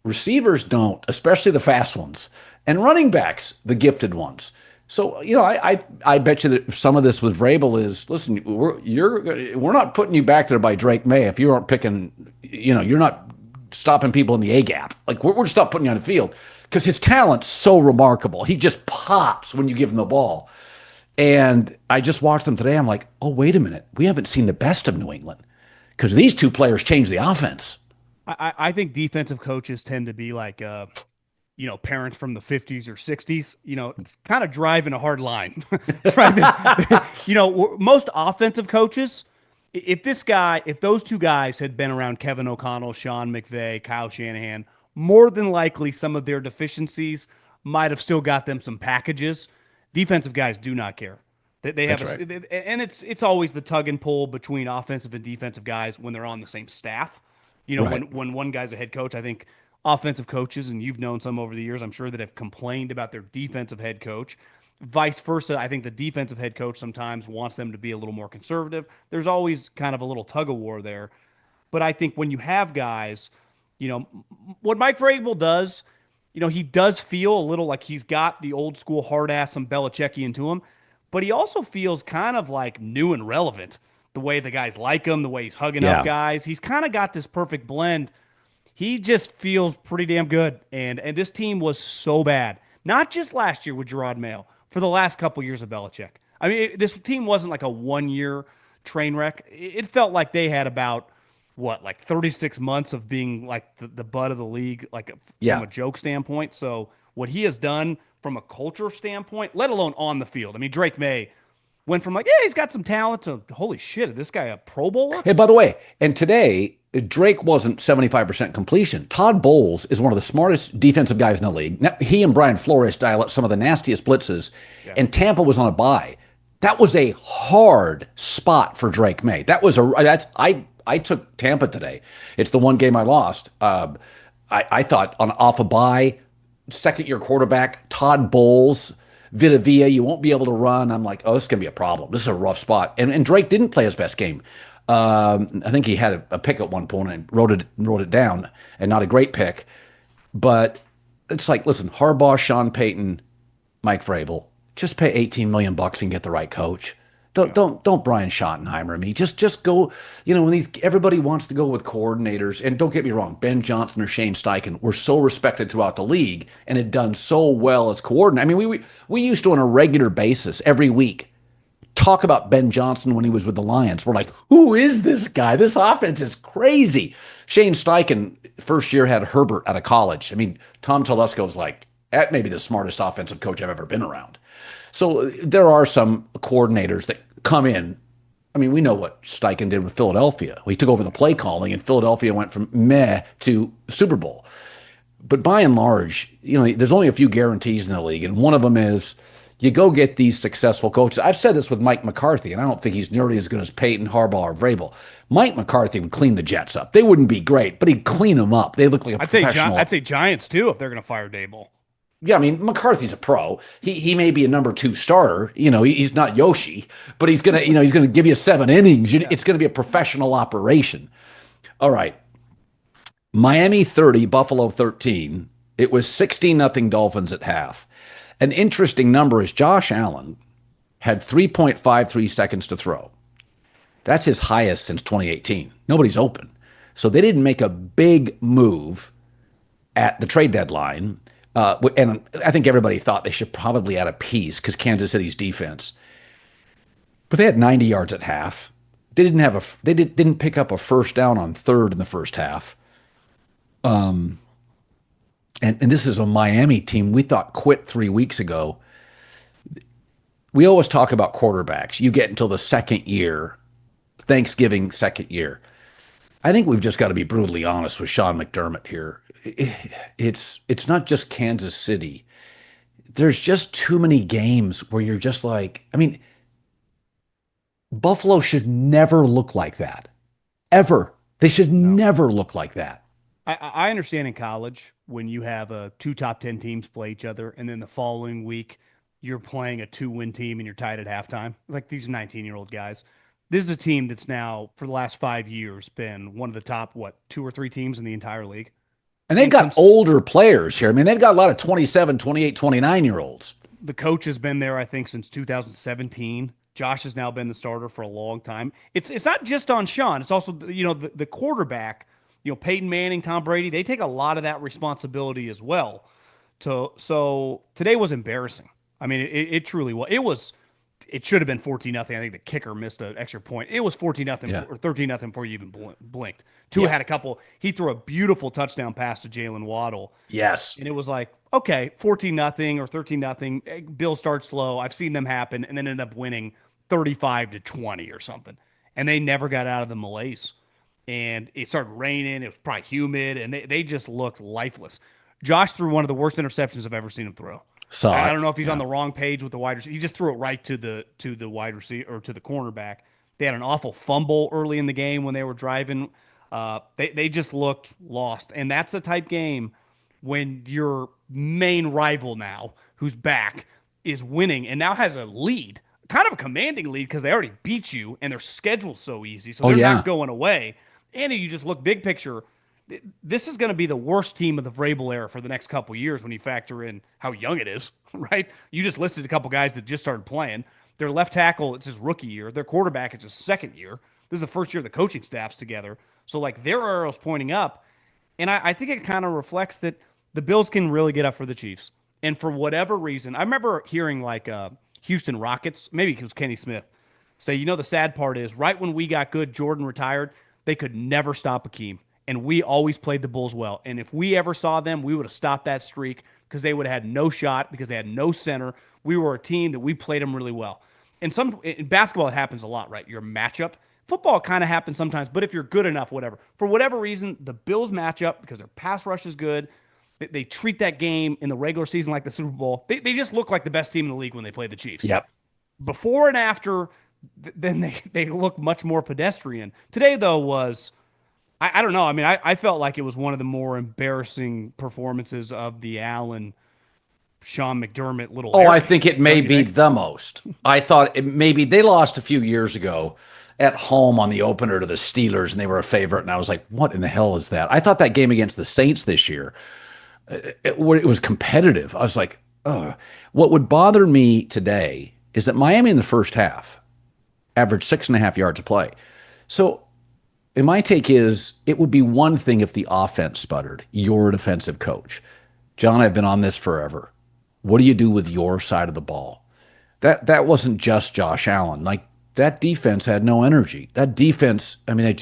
Receivers don't, especially the fast ones. And running backs, the gifted ones. So, you know, I bet you that some of this with Vrabel is, listen, we're not putting you back there by Drake May if you aren't picking, you know, you're not stopping people in the A gap. Like we're just not putting you on the field because his talent's so remarkable. He just pops when you give him the ball. And I just watched them today. I'm like, oh, wait a minute. We haven't seen the best of New England because these two players changed the offense. I think defensive coaches tend to be like, you know, parents from the 50s or 60s, you know, kind of driving a hard line. You know, most offensive coaches, if those two guys had been around Kevin O'Connell, Sean McVay, Kyle Shanahan, more than likely some of their deficiencies might have still got them some packages. Defensive guys do not care. They have, and it's always the tug and pull between offensive and defensive guys when they're on the same staff. You know, when one guy's a head coach, I think offensive coaches, and you've known some over the years, I'm sure, that have complained about their defensive head coach. Vice versa, I think the defensive head coach sometimes wants them to be a little more conservative. There's always kind of a little tug of war there. But I think when you have guys, you know, what Mike Vrabel does, you know, he does feel a little like he's got the old school hard ass, some Belichickian to him, but he also feels kind of like new and relevant. The way the guys like him, the way he's hugging up guys. He's kind of got this perfect blend. He just feels pretty damn good. And this team was so bad. Not just last year with Gerard Mayo, for the last couple years of Belichick. I mean, this team wasn't like a one-year train wreck. It felt like they had about, 36 months of being like the butt of the league, like from a joke standpoint. So what he has done from a culture standpoint, let alone on the field. I mean, Drake Maye went from like, yeah, he's got some talent to holy shit, is this guy a Pro Bowler? Hey, by the way, and today, Drake wasn't 75% completion. Todd Bowles is one of the smartest defensive guys in the league. Now, he and Brian Flores dial up some of the nastiest blitzes, and Tampa was on a bye. That was a hard spot for Drake Maye. I took Tampa today. It's the one game I lost. I thought off a bye, second-year quarterback, Todd Bowles, Vita Vea, you won't be able to run. I'm like, oh, this is going to be a problem. This is a rough spot. And Drake didn't play his best game. I think he had a pick at one point and wrote it down, and not a great pick. But it's like, listen, Harbaugh, Sean Payton, Mike Vrabel, just pay $18 million and get the right coach. Don't Brian Schottenheimer me. Just go, when everybody wants to go with coordinators, and don't get me wrong, Ben Johnson or Shane Steichen were so respected throughout the league and had done so well as coordinator. I mean, we used to on a regular basis every week talk about Ben Johnson when he was with the Lions. We're like, who is this guy? This offense is crazy. Shane Steichen first year had Herbert out of college. I mean, Tom Telesco's like, that may be the smartest offensive coach I've ever been around. So there are some coordinators that come in. I mean, we know what Steichen did with Philadelphia. He took over the play calling, and Philadelphia went from meh to Super Bowl. But by and large, there's only a few guarantees in the league, and one of them is you go get these successful coaches. I've said this with Mike McCarthy, and I don't think he's nearly as good as Peyton, Harbaugh, or Vrabel. Mike McCarthy would clean the Jets up. They wouldn't be great, but he'd clean them up. They look like a professional. I'd say Giants, too, if they're going to fire Daboll. Yeah, I mean, McCarthy's a pro. He may be a number 2 starter. He's not Yoshi, but he's gonna give you 7 innings. It's gonna be a professional operation. All right. Miami 30, Buffalo 13. It was 16-0 Dolphins at half. An interesting number is Josh Allen had 3.53 seconds to throw. That's his highest since 2018. Nobody's open. So they didn't make a big move at the trade deadline. And I think everybody thought they should probably add a piece because Kansas City's defense. But they had 90 yards at half. They didn't pick up a first down on third in the first half. And this is a Miami team we thought quit 3 weeks ago. We always talk about quarterbacks. You get until the second year, Thanksgiving second year. I think we've just got to be brutally honest with Sean McDermott here. It's not just Kansas City. There's just too many games where you're just like, I mean, Buffalo should never look like that. Ever. They should never look like that. I understand in college when you have 2 top 10 teams play each other, and then the following week you're playing a 2-win team and you're tied at halftime. Like, these are 19-year-old guys. This is a team that's now, for the last 5 years, been one of the top, 2 or 3 teams in the entire league. And they've got older players here. I mean, they've got a lot of 27, 28, 29-year-olds. The coach has been there, I think, since 2017. Josh has now been the starter for a long time. It's not just on Sean. It's also, the quarterback, Peyton Manning, Tom Brady, they take a lot of that responsibility as well. So today was embarrassing. I mean, it truly was. It should have been 14-0. I think the kicker missed an extra point. It was 14-0 or 13-0 before you even blinked. Tua had a couple. He threw a beautiful touchdown pass to Jalen Waddle. Yes. And it was like, okay, 14-0 or 13-0. Bills start slow. I've seen them happen, and then end up winning 35-20 or something. And they never got out of the malaise. And it started raining. It was probably humid, and they just looked lifeless. Josh threw one of the worst interceptions I've ever seen him throw. I don't know if he's on the wrong page with the wide receiver. He just threw it right to the wide receiver or to the cornerback. They had an awful fumble early in the game when they were driving. They just looked lost. And that's the type game when your main rival now, who's back, is winning and now has a lead, kind of a commanding lead because they already beat you and their schedule's so easy. So they're not going away. And you just look big picture. This is going to be the worst team of the Vrabel era for the next couple years when you factor in how young it is, right? You just listed a couple guys that just started playing. Their left tackle, it's his rookie year. Their quarterback, it's his second year. This is the first year the coaching staff's together. So, their arrow's pointing up. And I think it kind of reflects that the Bills can really get up for the Chiefs. And for whatever reason, I remember hearing, Houston Rockets, maybe it was Kenny Smith, say, the sad part is right when we got good, Jordan retired, they could never stop Akeem. And we always played the Bulls well. And if we ever saw them, we would have stopped that streak. because they would have had no shot because they had no center. We were a team that we played them really well. And in basketball, it happens a lot, right? Your matchup. Football kind of happens sometimes, but if you're good enough, whatever. For whatever reason, the Bills matchup, because their pass rush is good, they treat that game in the regular season like the Super Bowl. They just look like the best team in the league when they play the Chiefs. Yep. Before and after, then they look much more pedestrian. Today, though, was, I don't know. I mean, I felt like it was one of the more embarrassing performances of the Allen Sean McDermott little. Oh, I think it may be the most. I thought maybe they lost a few years ago at home on the opener to the Steelers, and they were a favorite. And I was like, what in the hell is that? I thought that game against the Saints this year, it was competitive. I was like, oh. What would bother me today is that Miami in the first half averaged 6.5 yards a play. So my take is it would be one thing if the offense sputtered. You're a defensive coach. John, I've been on this forever. What do you do with your side of the ball? That wasn't just Josh Allen. Like, that defense had no energy. That defense, I mean,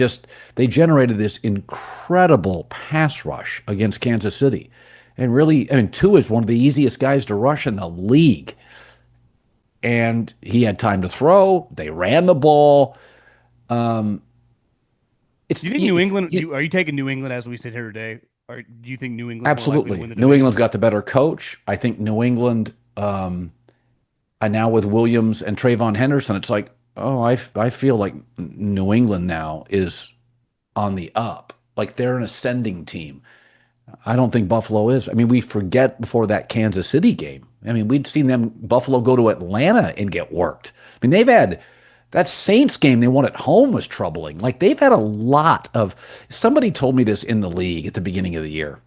they generated this incredible pass rush against Kansas City. And really, I mean, Tua is one of the easiest guys to rush in the league. And he had time to throw. They ran the ball. Do you think New England, are you taking New England as we sit here today? Or do you think New England? Absolutely. New England's got the better coach. I think New England, and now with Williams and Trayvon Henderson, it's like, oh, I feel like New England now is on the up. Like, they're an ascending team. I don't think Buffalo is. I mean, we forget before that Kansas City game. I mean, we'd seen Buffalo go to Atlanta and get worked. I mean, they've had that Saints game they won at home was troubling. Like, they've had a lot of, somebody told me this in the league at the beginning of the year.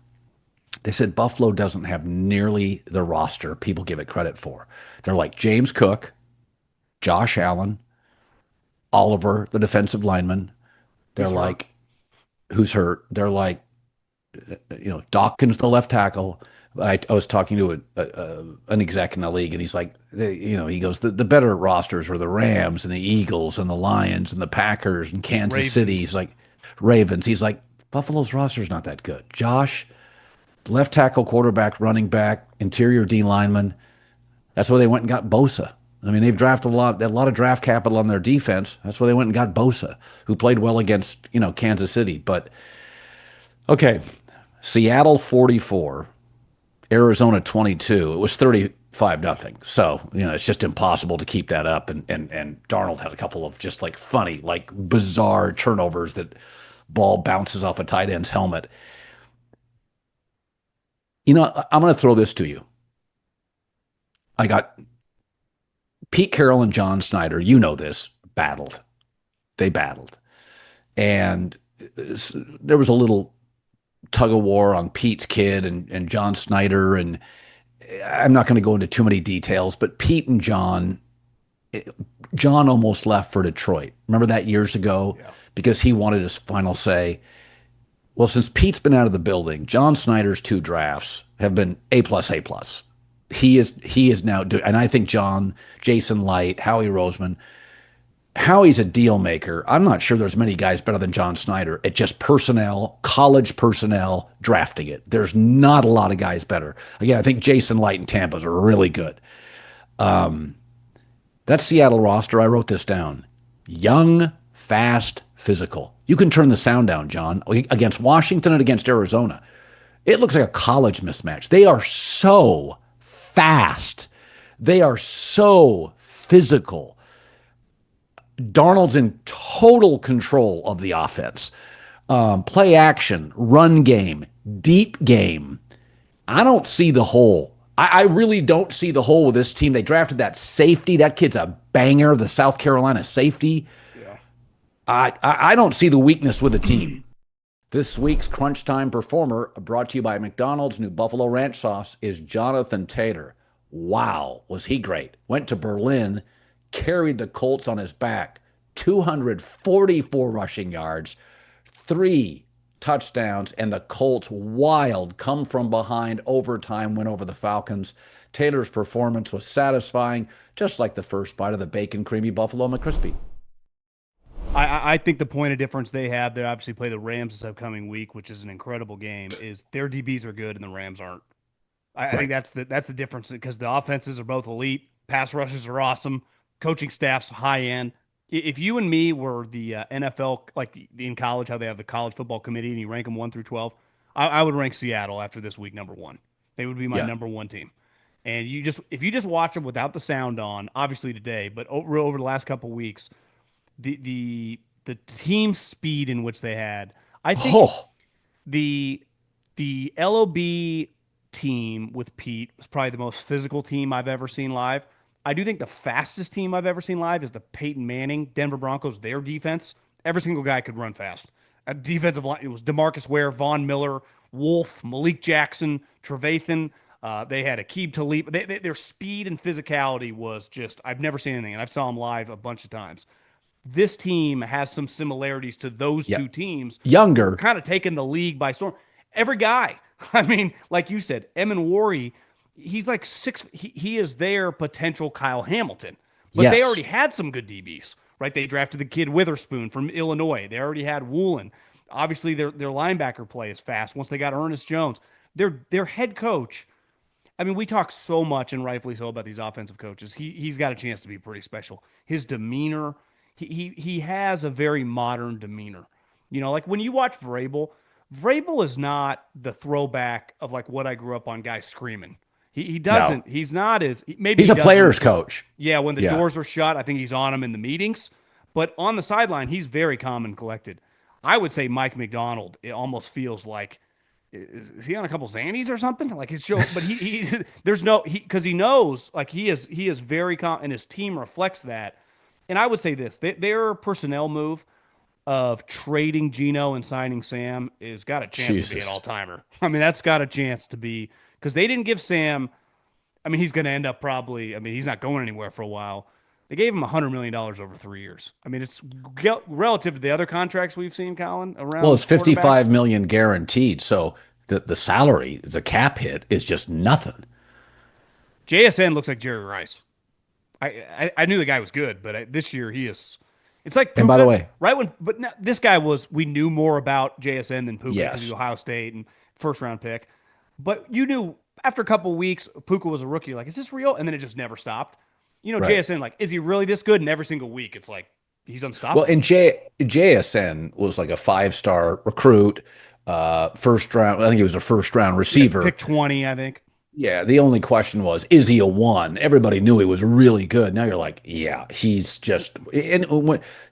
They said Buffalo doesn't have nearly the roster people give it credit for. They're like James Cook, Josh Allen, Oliver, the defensive lineman. They're like, who's hurt? They're like, Dawkins, the left tackle. I was talking to an exec in the league, and he's like, he goes, the better rosters are the Rams and the Eagles and the Lions and the Packers and Kansas Ravens. City. He's like, Ravens. He's like, Buffalo's roster's not that good. Josh, left tackle, quarterback, running back, interior D lineman. That's why they went and got Bosa. I mean, they've drafted a lot of draft capital on their defense. That's why they went and got Bosa, who played well against, Kansas City. But, okay, Seattle 44, Arizona 22. It was 35-0. So, it's just impossible to keep that up. And Darnold had a couple of just like funny, like bizarre turnovers that ball bounces off a tight end's helmet. I'm going to throw this to you. I got Pete Carroll and John Snyder, this, battled. They battled. And there was a little tug of war on Pete's kid and John Snyder. And I'm not going to go into too many details, but Pete and John almost left for Detroit. Remember that years ago? Yeah. Because he wanted his final say. Well, since Pete's been out of the building, John Snyder's 2 drafts have been A+, A+. He is now doing, and I think Jason Light, Howie Roseman, Howie's a deal maker. I'm not sure there's many guys better than John Snyder at just personnel, college personnel, drafting it. There's not a lot of guys better. Again, I think Jason Light and Tampa's are really good. That Seattle roster, I wrote this down. Young, fast, physical. You can turn the sound down, John. Against Washington and against Arizona, it looks like a college mismatch. They are so fast. They are so physical. Darnold's in total control of the offense. Play action, run game, deep game. I don't see the hole. I really don't see the hole with this team. They drafted that safety. That kid's a banger, the South Carolina safety. Yeah. I don't see the weakness with the team. This week's Crunch Time performer, brought to you by McDonald's new Buffalo Ranch sauce, is Jonathan Taylor. Wow, was he great. Went to Berlin, carried the Colts on his back, 244 rushing yards, 3 touchdowns, and the Colts wild come from behind overtime win over the Falcons. Taylor's performance was satisfying, just like the first bite of the bacon creamy Buffalo McCrispy. I think the point of difference they have, they obviously play the Rams this upcoming week, which is an incredible game, is their DBs are good and the Rams aren't. I think that's the difference, because the offenses are both elite, pass rushes are awesome, coaching staff's high end. If you and me were the NFL, like in college, how they have the college football committee and you rank them 1 through 12, I would rank Seattle after this week number 1. They would be my number 1 team. And if you just watch them without the sound on, obviously today, but over the last couple of weeks, the team speed in which they had, I think the LOB team with Pete was probably the most physical team I've ever seen live. I do think the fastest team I've ever seen live is the Peyton Manning Denver Broncos. Their defense, every single guy could run fast. Defensive line, it was DeMarcus Ware, Von Miller, Wolf, Malik Jackson, Trevathan. They had Aqib Talib. Their speed and physicality was just, I've never seen anything, and I've saw them live a bunch of times. This team has some similarities to those two teams. Younger. Kind of taking the league by storm. Every guy. I mean, like you said, Emin, he's like 6. He is their potential Kyle Hamilton. But they already had some good DBs, right? They drafted the kid Witherspoon from Illinois. They already had Woolen. Obviously, their linebacker play is fast once they got Ernest Jones. Their head coach, I mean, we talk so much, and rightfully so, about these offensive coaches. He's got a chance to be pretty special. His demeanor, he has a very modern demeanor. You know, like when you watch Vrabel is not the throwback of like what I grew up on, guys screaming. He doesn't. No. He's not as maybe he's a player's coach. Yeah, when the doors are shut, I think he's on them in the meetings. But on the sideline, he's very calm and collected. I would say Mike McDonald, it almost feels like, is he on a couple Xannies or something? Like it's show, but because he knows, like he is very calm, and his team reflects that. And I would say this: their personnel move of trading Geno and signing Sam is got a chance to be an all-timer. I mean, that's got a chance to be, because they didn't give Sam. I mean, he's going to end up probably. I mean, he's not going anywhere for a while. They gave him $100 million over 3 years. I mean, it's relative to the other contracts we've seen, Colin, around. Well, it's $55 million guaranteed. So the salary, the cap hit is just nothing. JSN looks like Jerry Rice. I knew the guy was good, but this year he is. It's like Puka, and by the way, right when, but now, this guy we knew more about JSN than Puka because he's Ohio State and first round pick. But you knew after a couple of weeks, Puka was a rookie. You're like, is this real? And then it just never stopped. You know, JSN, like, is he really this good? And every single week, it's like he's unstoppable. Well, and JSN was like a 5-star recruit, first round. I think he was a first round receiver. Pick 20, I think. Yeah, the only question was, is he a 1? Everybody knew he was really good. Now you're like, yeah, he's just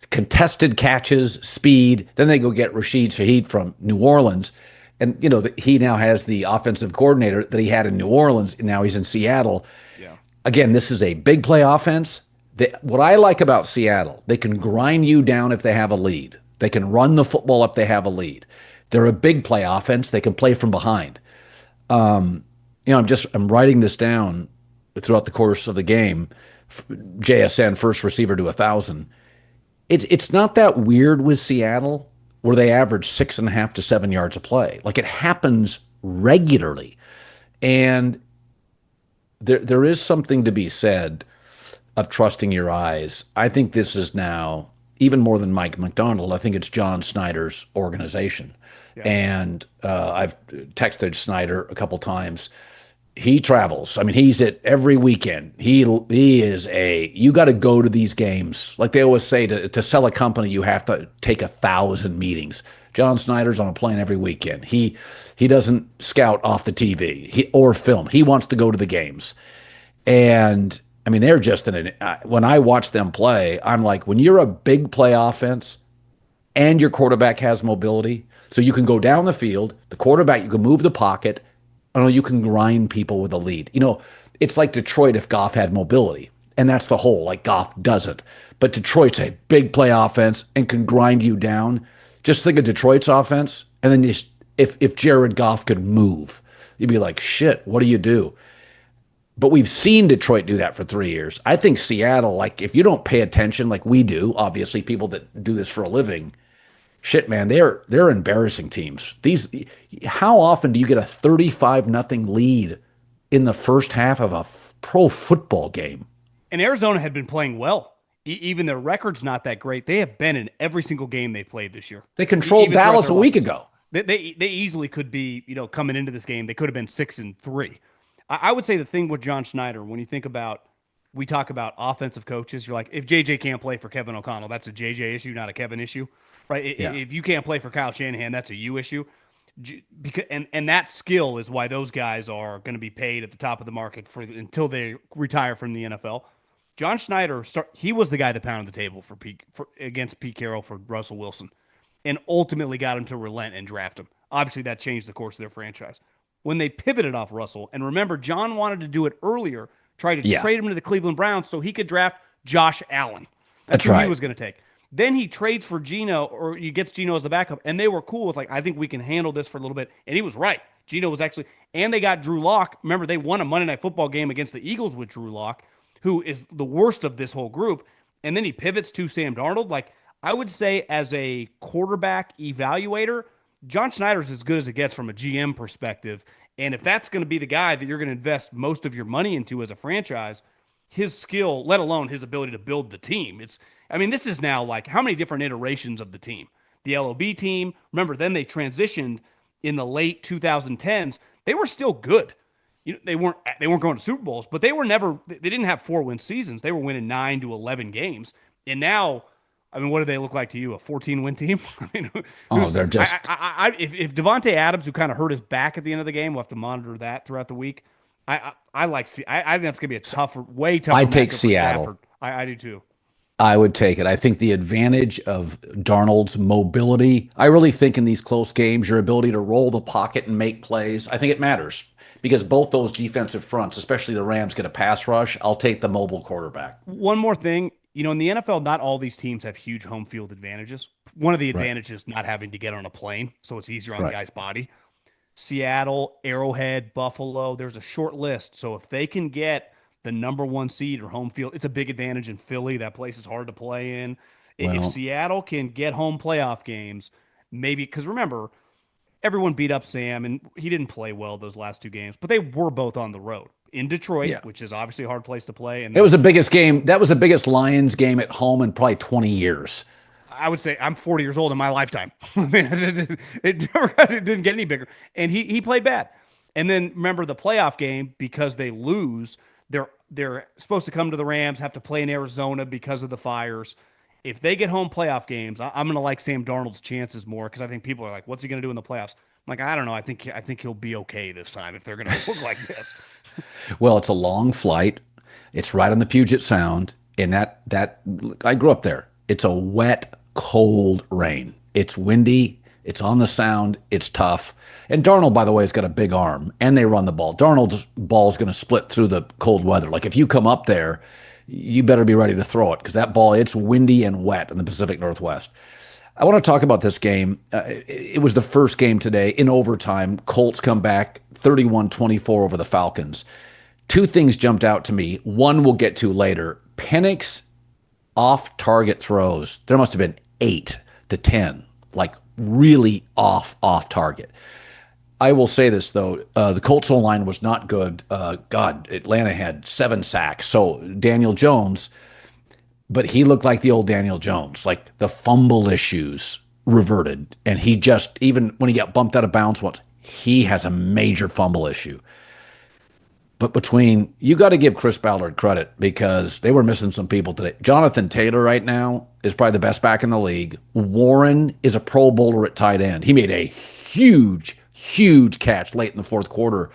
contested catches, speed. Then they go get Rashid Shaheed from New Orleans. And, you know, he now has the offensive coordinator that he had in New Orleans, and now he's in Seattle. Yeah. Again, this is a big play offense. What I like about Seattle, they can grind you down if they have a lead. They can run the football if they have a lead. They're a big play offense. They can play from behind. You know, I'm writing this down throughout the course of the game. JSN, first receiver to 1,000. It's not that weird with Seattle where they average 6.5 to 7 yards a play. Like, it happens regularly. And there is something to be said of trusting your eyes. I think this is now, even more than Mike McDonald, I think it's John Snyder's organization. Yeah. And I've texted Snyder a couple times. He travels. I mean, he's at every weekend. He is you got to go to these games. Like they always say, to sell a company, you have to take 1,000 meetings. John Snyder's on a plane every weekend. He doesn't scout off the TV or film. He wants to go to the games. And I mean, they're just when I watch them play, I'm like, when you're a big play offense and your quarterback has mobility, so you can go down the field, the quarterback, you can move the pocket, you can grind people with a lead. You know, it's like Detroit if Goff had mobility, and that's the whole, like Goff doesn't. But Detroit's a big play offense and can grind you down. Just think of Detroit's offense, and then if Jared Goff could move, you'd be like, shit, what do you do? But we've seen Detroit do that for 3 years. I think Seattle, like, if you don't pay attention like we do, obviously people that do this for a living, shit, man, they're embarrassing teams. How often do you get a 35-0 lead in the first half of a pro football game? And Arizona had been playing well. Even their record's not that great. They have been in every single game they played this year. They controlled Dallas a week ago. They easily could be, you know, coming into this game, they could have been 6-3. I would say the thing with John Schneider, when you think about, we talk about offensive coaches, you're like, if JJ can't play for Kevin O'Connell, that's a JJ issue, not a Kevin issue, right? Yeah. If you can't play for Kyle Shanahan, that's a you issue. Because and that skill is why those guys are going to be paid at the top of the market until they retire from the NFL. John Schneider, he was the guy that pounded the table against Pete Carroll for Russell Wilson, and ultimately got him to relent and draft him. Obviously, that changed the course of their franchise. When they pivoted off Russell, and remember, John wanted to do it earlier, tried to trade him to the Cleveland Browns so he could draft Josh Allen. That's who right. He was going to take. Then he trades for Geno, or he gets Geno as the backup, and they were cool with, like, I think we can handle this for a little bit. And he was right. Geno was actually, and they got Drew Lock. Remember, they won a Monday Night Football game against the Eagles with Drew Lock, who is the worst of this whole group. And then he pivots to Sam Darnold. Like, I would say as a quarterback evaluator, John Schneider's as good as it gets from a GM perspective. And if that's going to be the guy that you're going to invest most of your money into as a franchise, his skill, let alone his ability to build the team. This is now like how many different iterations of the team? The LOB team, remember, then they transitioned in the late 2010s. They were still good. They weren't going to Super Bowls, but they didn't have 4-win seasons. They were winning 9 to 11 games. And now, what do they look like to you? A 14-win team? They're just. If Davante Adams, who kind of hurt his back at the end of the game, we'll have to monitor that throughout the week. I think that's going to be a way tougher. I take Seattle. I do too. I would take it. I think the advantage of Darnold's mobility, I really think in these close games, your ability to roll the pocket and make plays, I think it matters because both those defensive fronts, especially the Rams, get a pass rush. I'll take the mobile quarterback. One more thing, in the NFL, not all these teams have huge home field advantages. One of the advantages not having to get on a plane, so it's easier on the guy's body. Seattle, Arrowhead, Buffalo, there's a short list. So if they can get the number 1 seed or home field, it's a big advantage in Philly. That place is hard to play in. If Seattle can get home playoff games, maybe, because remember, everyone beat up Sam, and he didn't play well those last 2 games, but they were both on the road in Detroit, which is obviously a hard place to play. And it was the biggest game. That was the biggest Lions game at home in probably 20 years. I would say I'm 40 years old in my lifetime. It didn't get any bigger. And he played bad. And then remember the playoff game, because they lose, they're supposed to come to the Rams, have to play in Arizona because of the fires. If they get home playoff games, I'm going to like Sam Darnold's chances more, because I think people are like, what's he going to do in the playoffs? I'm like, I don't know. I think he'll be okay this time if they're going to look like this. Well, it's a long flight. It's right on the Puget Sound. And that I grew up there. It's a wet, cold rain. It's windy. It's on the Sound. It's tough. And Darnold, by the way, has got a big arm, and they run the ball. Darnold's ball is going to split through the cold weather. Like, if you come up there, you better be ready to throw it, because that ball, it's windy and wet in the Pacific Northwest. I want to talk about this game. It was the first game today in overtime. Colts come back 31-24 over the Falcons. 2 things jumped out to me. One we'll get to later. Penix off-target throws. There must have been 8 to 10, like really off target. I will say this, though. The Colts O-line was not good. Atlanta had 7 sacks. So Daniel Jones, but he looked like the old Daniel Jones. Like, the fumble issues reverted. And he just, even when he got bumped out of bounds once, he has a major fumble issue. But you got to give Chris Ballard credit, because they were missing some people today. Jonathan Taylor right now is probably the best back in the league. Warren is a Pro Bowler at tight end. He made a huge catch late in the fourth quarter.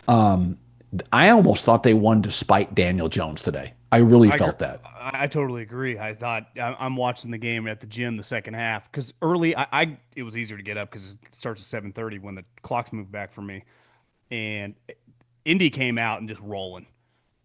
I almost thought they won despite Daniel Jones today. I really felt that. I totally agree. I thought, I'm watching the game at the gym the second half, because early it was easier to get up because it starts at 7:30 when the clocks moved back for me, and Indy came out and just rolling.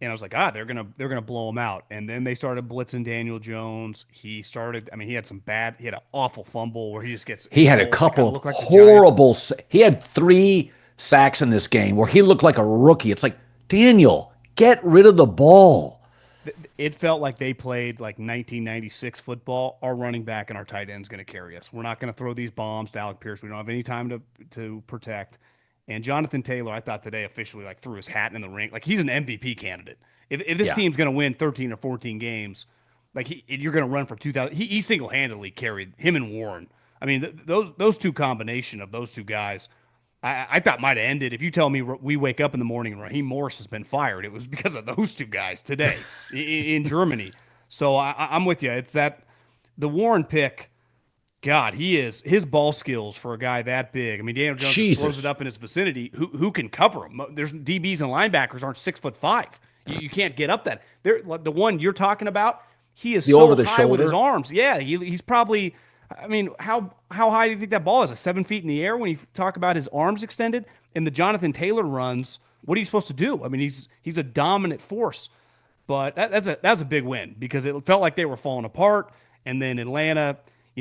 And I was like, they're gonna blow him out. And then they started blitzing Daniel Jones. He had an awful fumble where he just gets. He had a couple of horrible. He had 3 sacks in this game where he looked like a rookie. It's like, Daniel, get rid of the ball. It felt like they played like 1996 football. Our running back and our tight end's going to carry us. We're not going to throw these bombs to Alec Pierce. We don't have any time to protect. And Jonathan Taylor, I thought today officially threw his hat in the ring. Like, he's an MVP candidate. If this team's going to win 13 or 14 games, you're going to run for 2,000. He single-handedly carried him and Warren. I mean, those two combination of those two guys, I thought might have ended. If you tell me we wake up in the morning and Raheem Morris has been fired, it was because of those two guys today in Germany. So I'm with you. It's that the Warren pick. God, his ball skills for a guy that big. I mean, Daniel Jones just throws it up in his vicinity. Who can cover him? There's DBs and linebackers aren't 6'5". You can't get up that. The one you're talking about, he is so high with his arms. Yeah, he's probably. I mean, how high do you think that ball is? 7 feet in the air when you talk about his arms extended? And the Jonathan Taylor runs, what are you supposed to do? I mean, he's a dominant force. But that's a big win because it felt like they were falling apart. And then Atlanta,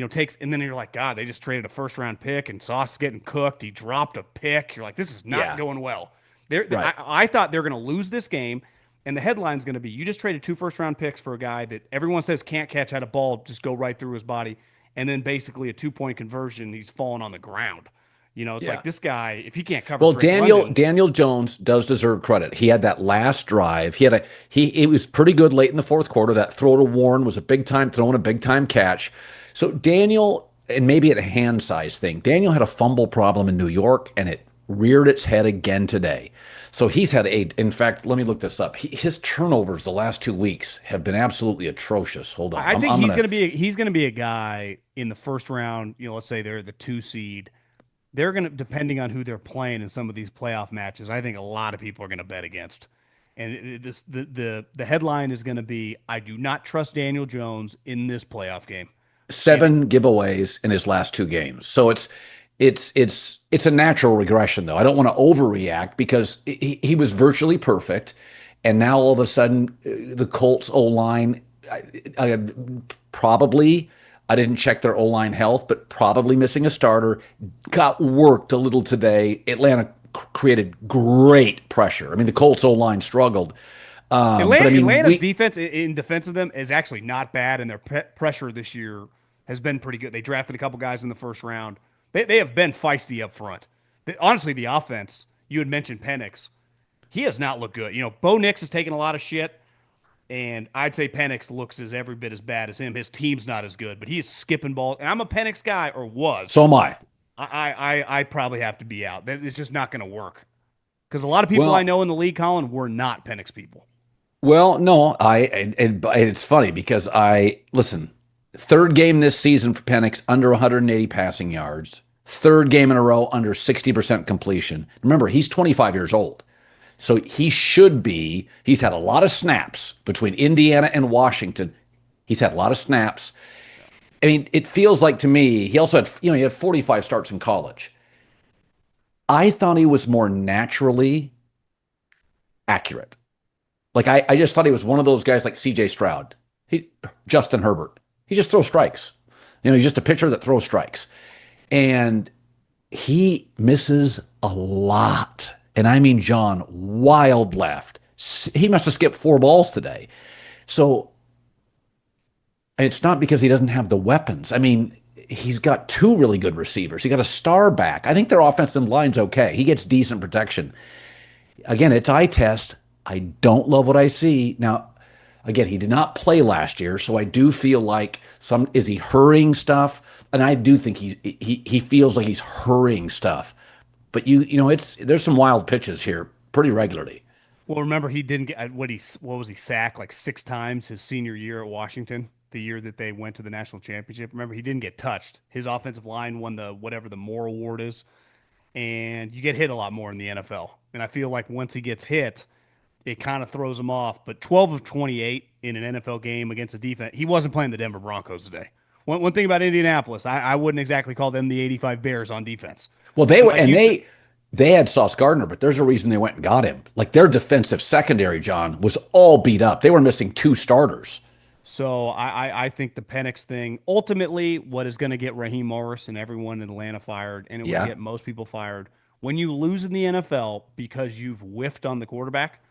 takes, and then you're like, God, they just traded a first-round pick and Sauce is getting cooked. He dropped a pick. You're like, this is not going well. I thought they were going to lose this game. And the headline's going to be, you just traded 2 first-round picks for a guy that everyone says can't catch, had a ball just go right through his body. And then basically a 2-point conversion, he's falling on the ground. It's like this guy, if he can't cover. Well, Daniel Jones does deserve credit. He had that last drive. He was pretty good late in the fourth quarter. That throw to Warren was a big time throw and a big time catch. So Daniel, and maybe a hand size thing, Daniel had a fumble problem in New York, and it reared its head again today. So he's had in fact, let me look this up. His turnovers the last 2 weeks have been absolutely atrocious. Hold on. I think he's going to be a guy in the first round, let's say they're the 2 seed. They're going to, depending on who they're playing in some of these playoff matches, I think a lot of people are going to bet against. And the headline is going to be, I do not trust Daniel Jones in this playoff game. 7 giveaways in his last 2 games. So it's a natural regression, though. I don't want to overreact because he was virtually perfect, and now all of a sudden the Colts O-line probably, I didn't check their O-line health, but probably missing a starter, got worked a little today. Atlanta created great pressure. I mean, the Colts O-line struggled. Atlanta's defense, in defense of them, is actually not bad, and their pressure this year has been pretty good. They drafted a couple guys in the first round. They have been feisty up front. Honestly, the offense, you had mentioned Penix. He has not looked good. Bo Nix has taken a lot of shit, and I'd say Penix looks every bit as bad as him. His team's not as good, but he is skipping balls. And I'm a Penix guy, or was. So am I. I probably have to be out. It's just not going to work. Because a lot of people I know in the league, Colin, were not Penix people. Well, no, it's funny because listen, 3rd game this season for Penix, under 180 passing yards. 3rd game in a row, under 60% completion. Remember, he's 25 years old. So he's had a lot of snaps between Indiana and Washington. He's had a lot of snaps. I mean, it feels like to me, he also had, he had 45 starts in college. I thought he was more naturally accurate. Like, I just thought he was one of those guys like C.J. Stroud, Justin Herbert. He just throws strikes. He's just a pitcher that throws strikes. And he misses a lot. And I mean, John, wild left. He must have skipped 4 balls today. So it's not because he doesn't have the weapons. I mean, he's got 2 really good receivers. He got a star back. I think their offensive line's okay. He gets decent protection. Again, it's eye test. I don't love what I see. Now, again, he did not play last year, so I do feel like is he hurrying stuff? And I do think he feels like he's hurrying stuff. But there's some wild pitches here pretty regularly. Well, remember he didn't get what was he sacked like 6 times his senior year at Washington, the year that they went to the national championship. Remember, he didn't get touched. His offensive line won the Moore Award is, and you get hit a lot more in the NFL. And I feel like once he gets hit, it kind of throws him off. But 12 of 28 in an NFL game against a defense, he wasn't playing the Denver Broncos today. One thing about Indianapolis, I wouldn't exactly call them the 85 Bears on defense. Well, they had Sauce Gardner, but there's a reason they went and got him. Like, their defensive secondary, John, was all beat up. They were missing 2 starters. So I think the Penix thing, ultimately, what is going to get Raheem Morris and everyone in Atlanta fired, and it will get most people fired, when you lose in the NFL because you've whiffed on the quarterback,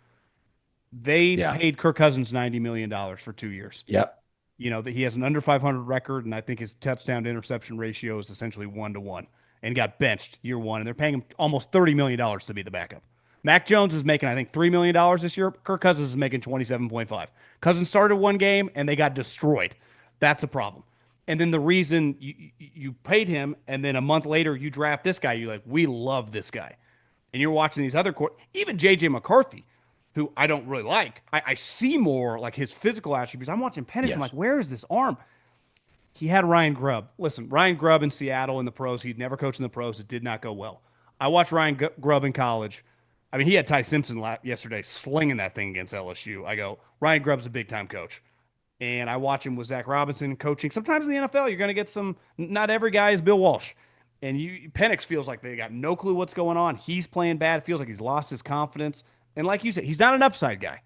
they paid Kirk Cousins $90 million for 2 years. Yep. That he has an under 500 record, and I think his touchdown to interception ratio is essentially 1-to-1, and got benched year 1, and they're paying him almost $30 million to be the backup. Mac Jones is making, I think, $3 million this year. Kirk Cousins is making $27.5. Cousins started 1 game, and they got destroyed. That's a problem. And then the reason you paid him, and then a month later you draft this guy, you're like, we love this guy. And you're watching these other even JJ McCarthy, who I don't really like. I see more like his physical attributes. I'm watching Penix. Yes. I'm like, where is this arm? He had Ryan Grubb. Listen, Ryan Grubb in Seattle in the pros. He'd never coached in the pros. It did not go well. I watched Ryan Grubb in college. I mean, he had Ty Simpson yesterday slinging that thing against LSU. I go, Ryan Grubb's a big-time coach. And I watch him with Zach Robinson coaching. Sometimes in the NFL, you're going to get not every guy is Bill Walsh. And Penix feels like they got no clue what's going on. He's playing bad. Feels like he's lost his confidence. And like you said, he's not an upside guy.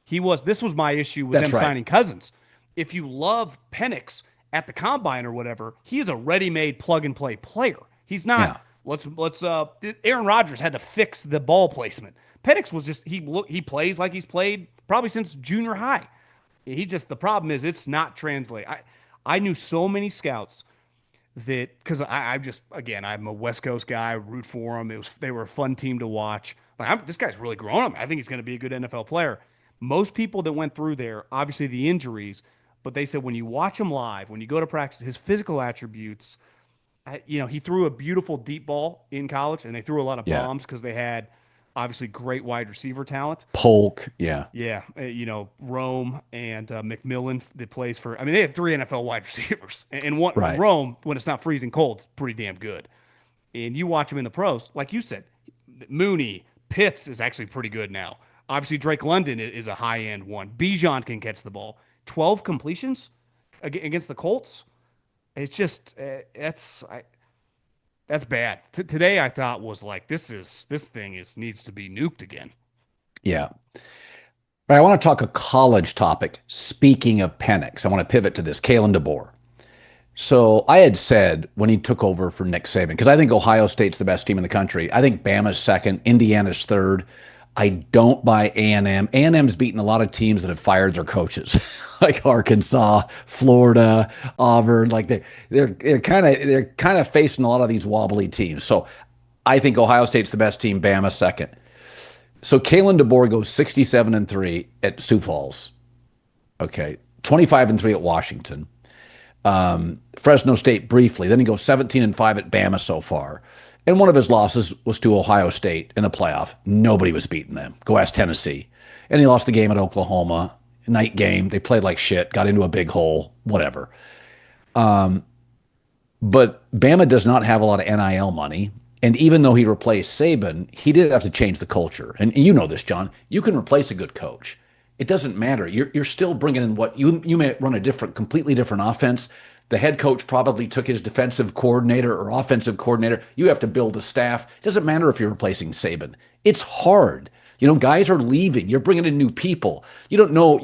This was my issue with them signing Cousins. If you love Penix at the combine or whatever, he is a ready-made plug-and-play player. He's not, Aaron Rodgers had to fix the ball placement. Penix was just, he plays like he's played probably since junior high. The problem is it's not translate. I knew so many scouts because I'm a West Coast guy, I root for them. They were a fun team to watch. This guy's really grown on me. I think he's going to be a good NFL player. Most people that went through there, obviously the injuries, but they said when you watch him live, when you go to practice, his physical attributes, he threw a beautiful deep ball in college, and they threw a lot of bombs because they had obviously great wide receiver talent. Polk, yeah. Yeah, Rome and McMillan that plays for – I mean, they had 3 NFL wide receivers. And Rome, when it's not freezing cold, it's pretty damn good. And you watch him in the pros, like you said, Mooney, Pitts is actually pretty good now. Obviously, Drake London is a high-end one. Bijan can catch the ball. 12 completions against the Colts. It's just that's bad. Today I thought was like this thing needs to be nuked again. Yeah. But I want to talk a college topic. Speaking of Penix, I want to pivot to this. Kalen DeBoer. So I had said when he took over for Nick Saban, because I think Ohio State's the best team in the country. I think Bama's second, Indiana's third. I don't buy A&M. A&M's beaten a lot of teams that have fired their coaches, like Arkansas, Florida, Auburn. Like they're kind of facing a lot of these wobbly teams. So I think Ohio State's the best team. Bama second. So Kalen DeBoer goes 67-3 at Sioux Falls. Okay, 25-3 at Washington. Fresno State briefly. Then he goes 17-5 at Bama so far. And one of his losses was to Ohio State in the playoff. Nobody was beating them. Go ask Tennessee. And he lost the game at Oklahoma. Night game. They played like shit. Got into a big hole. Whatever. But Bama does not have a lot of NIL money. And even though he replaced Saban, he did have to change the culture. And you know this, John. You can replace a good coach. It doesn't matter. You're still bringing in what you may run completely different offense. The head coach probably took his defensive coordinator or offensive coordinator. You have to build a staff. It doesn't matter if you're replacing Saban. It's hard. Guys are leaving. You're bringing in new people. You don't know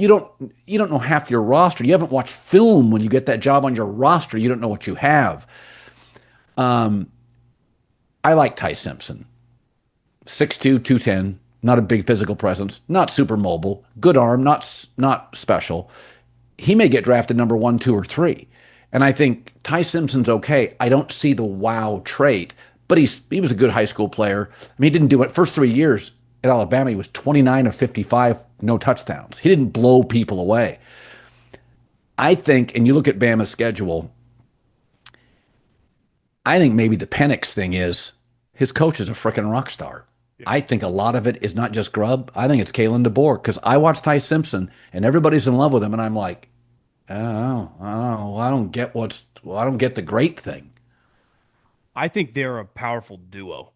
half your roster. You haven't watched film when you get that job on your roster. You don't know what you have. I like Ty Simpson. 6'2", 210. Not a big physical presence. Not super mobile. Good arm. Not special. He may get drafted number 1, 2, or 3. And I think Ty Simpson's okay. I don't see the wow trait, but he was a good high school player. I mean, he didn't do it. First 3 years at Alabama, he was 29 of 55, no touchdowns. He didn't blow people away. I think, and you look at Bama's schedule, I think maybe the Penix thing is his coach is a freaking rock star. Yeah. I think a lot of it is not just Grubb. I think it's Kalen DeBoer, because I watch Ty Simpson and everybody's in love with him, and I'm like, I don't get the great thing. I think they're a powerful duo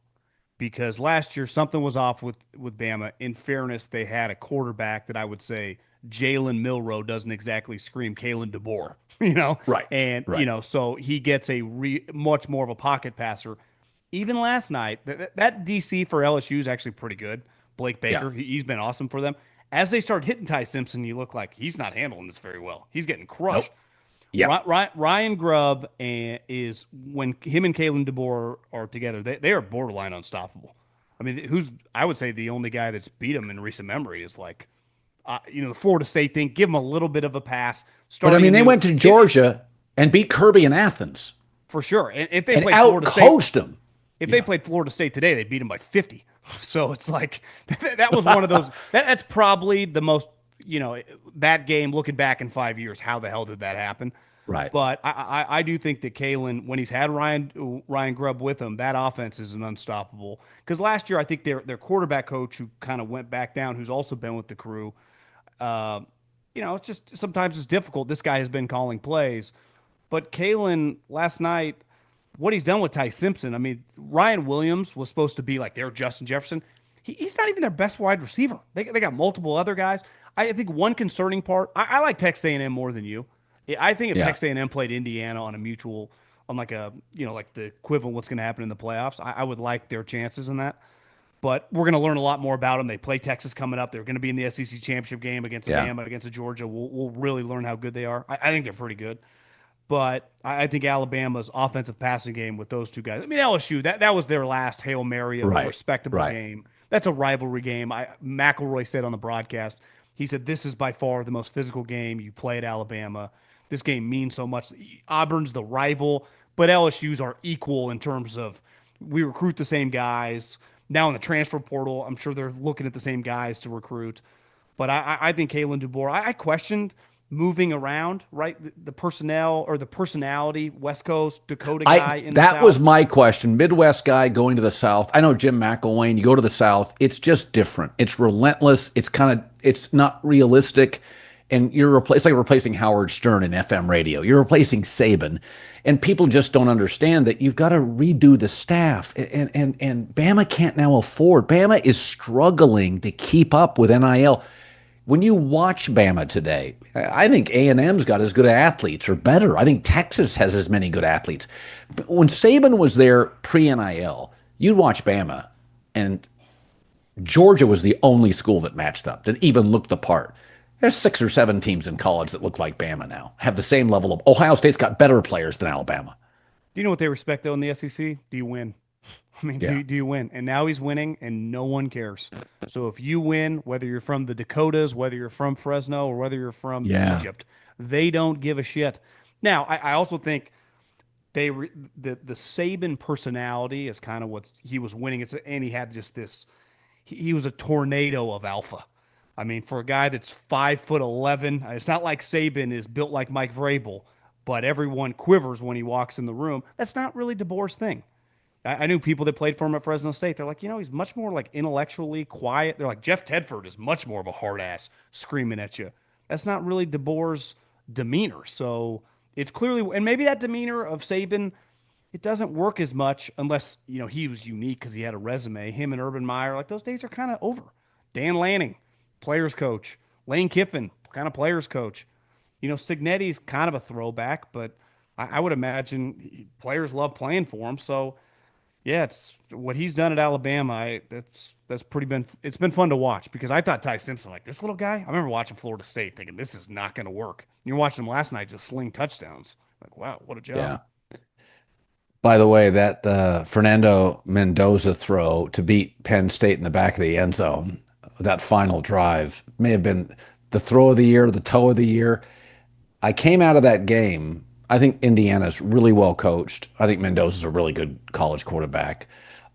because last year something was off with Bama. In fairness, they had a quarterback that I would say Jalen Milroe doesn't exactly scream Kalen DeBoer, Right. And, right. So he gets much more of a pocket passer. Even last night, that DC for LSU is actually pretty good. Blake Baker, yeah. He's been awesome for them. As they start hitting Ty Simpson, you look like he's not handling this very well. He's getting crushed. Nope. Yeah. Ryan Grubb is, when him and Kalen DeBoer are together, they are borderline unstoppable. I mean, I would say the only guy that's beat him in recent memory is like, the Florida State thing. Give him a little bit of a pass. But I mean, they went to Georgia and beat Kirby in Athens for sure. And if they played Florida State, them. If they played Florida State today, they beat him by 50. So it's like that was one of those. That's probably the most, that game. Looking back in 5 years, how the hell did that happen? Right. But I do think that Kalen, when he's had Ryan Grubb with him, that offense is an unstoppable. Because last year, I think their quarterback coach, who kind of went back down, who's also been with the crew, uh, it's just sometimes it's difficult. This guy has been calling plays. But Kalen last night, what he's done with Ty Simpson, I mean, Ryan Williams was supposed to be like their Justin Jefferson. He's not even their best wide receiver. They got multiple other guys. I think one concerning part, I like Texas A&M more than you. I think if Texas A&M played Indiana on a mutual, on like a, like the equivalent of what's going to happen in the playoffs, I would like their chances in that. But we're going to learn a lot more about them. They play Texas coming up. They're going to be in the SEC championship game against Bama, against Georgia. We'll really learn how good they are. I think they're pretty good. But I think Alabama's offensive passing game with those two guys. I mean, LSU, that was their last Hail Mary of a respectable game. That's a rivalry game. McElroy said on the broadcast, he said, this is by far the most physical game you play at Alabama. This game means so much. Auburn's the rival, but LSU's are equal in terms of we recruit the same guys. Now in the transfer portal, I'm sure they're looking at the same guys to recruit. But I think Kalen DeBoer, I questioned moving around, right? The personnel or the personality, West Coast, Dakota guy in the South. That was my question. Midwest guy going to the South. I know Jim McElwain, you go to the South, it's just different. It's relentless. It's not realistic. And it's like replacing Howard Stern in FM radio. You're replacing Saban. And people just don't understand that you've got to redo the staff. And Bama can't now afford. Bama is struggling to keep up with NIL. When you watch Bama today, I think A&M's got as good athletes or better. I think Texas has as many good athletes. But when Saban was there pre-NIL, you'd watch Bama, and Georgia was the only school that matched up, that even looked the part. There's 6 or 7 teams in college that look like Bama now, have the same level of. Ohio State's got better players than Alabama. Do you know what they respect, though, in the SEC? Do you win? I mean, do you win? And now he's winning, and no one cares. So if you win, whether you're from the Dakotas, whether you're from Fresno, or whether you're from Egypt, they don't give a shit. Now, I also think the Saban personality is kind of what he was winning. And he had just this. He was a tornado of alpha. I mean, for a guy that's 5'11", it's not like Saban is built like Mike Vrabel, but everyone quivers when he walks in the room. That's not really DeBoer's thing. I knew people that played for him at Fresno State. They're like, he's much more like intellectually quiet. They're like, Jeff Tedford is much more of a hard ass screaming at you. That's not really DeBoer's demeanor. So it's clearly, and maybe that demeanor of Saban, it doesn't work as much unless, he was unique because he had a resume. Him and Urban Meyer, like those days are kind of over. Dan Lanning, players coach. Lane Kiffin, kind of players coach. Signetti's kind of a throwback, but I would imagine players love playing for him. So, yeah, it's what he's done at Alabama. It's been fun to watch because I thought Ty Simpson, like this little guy. I remember watching Florida State thinking this is not going to work. You're watching him last night just sling touchdowns. Like, wow, what a job. Yeah. By the way, that Fernando Mendoza throw to beat Penn State in the back of the end zone, that final drive may have been the throw of the year, the toe of the year. I came out of that game. I think Indiana's really well coached. I think Mendoza's a really good college quarterback.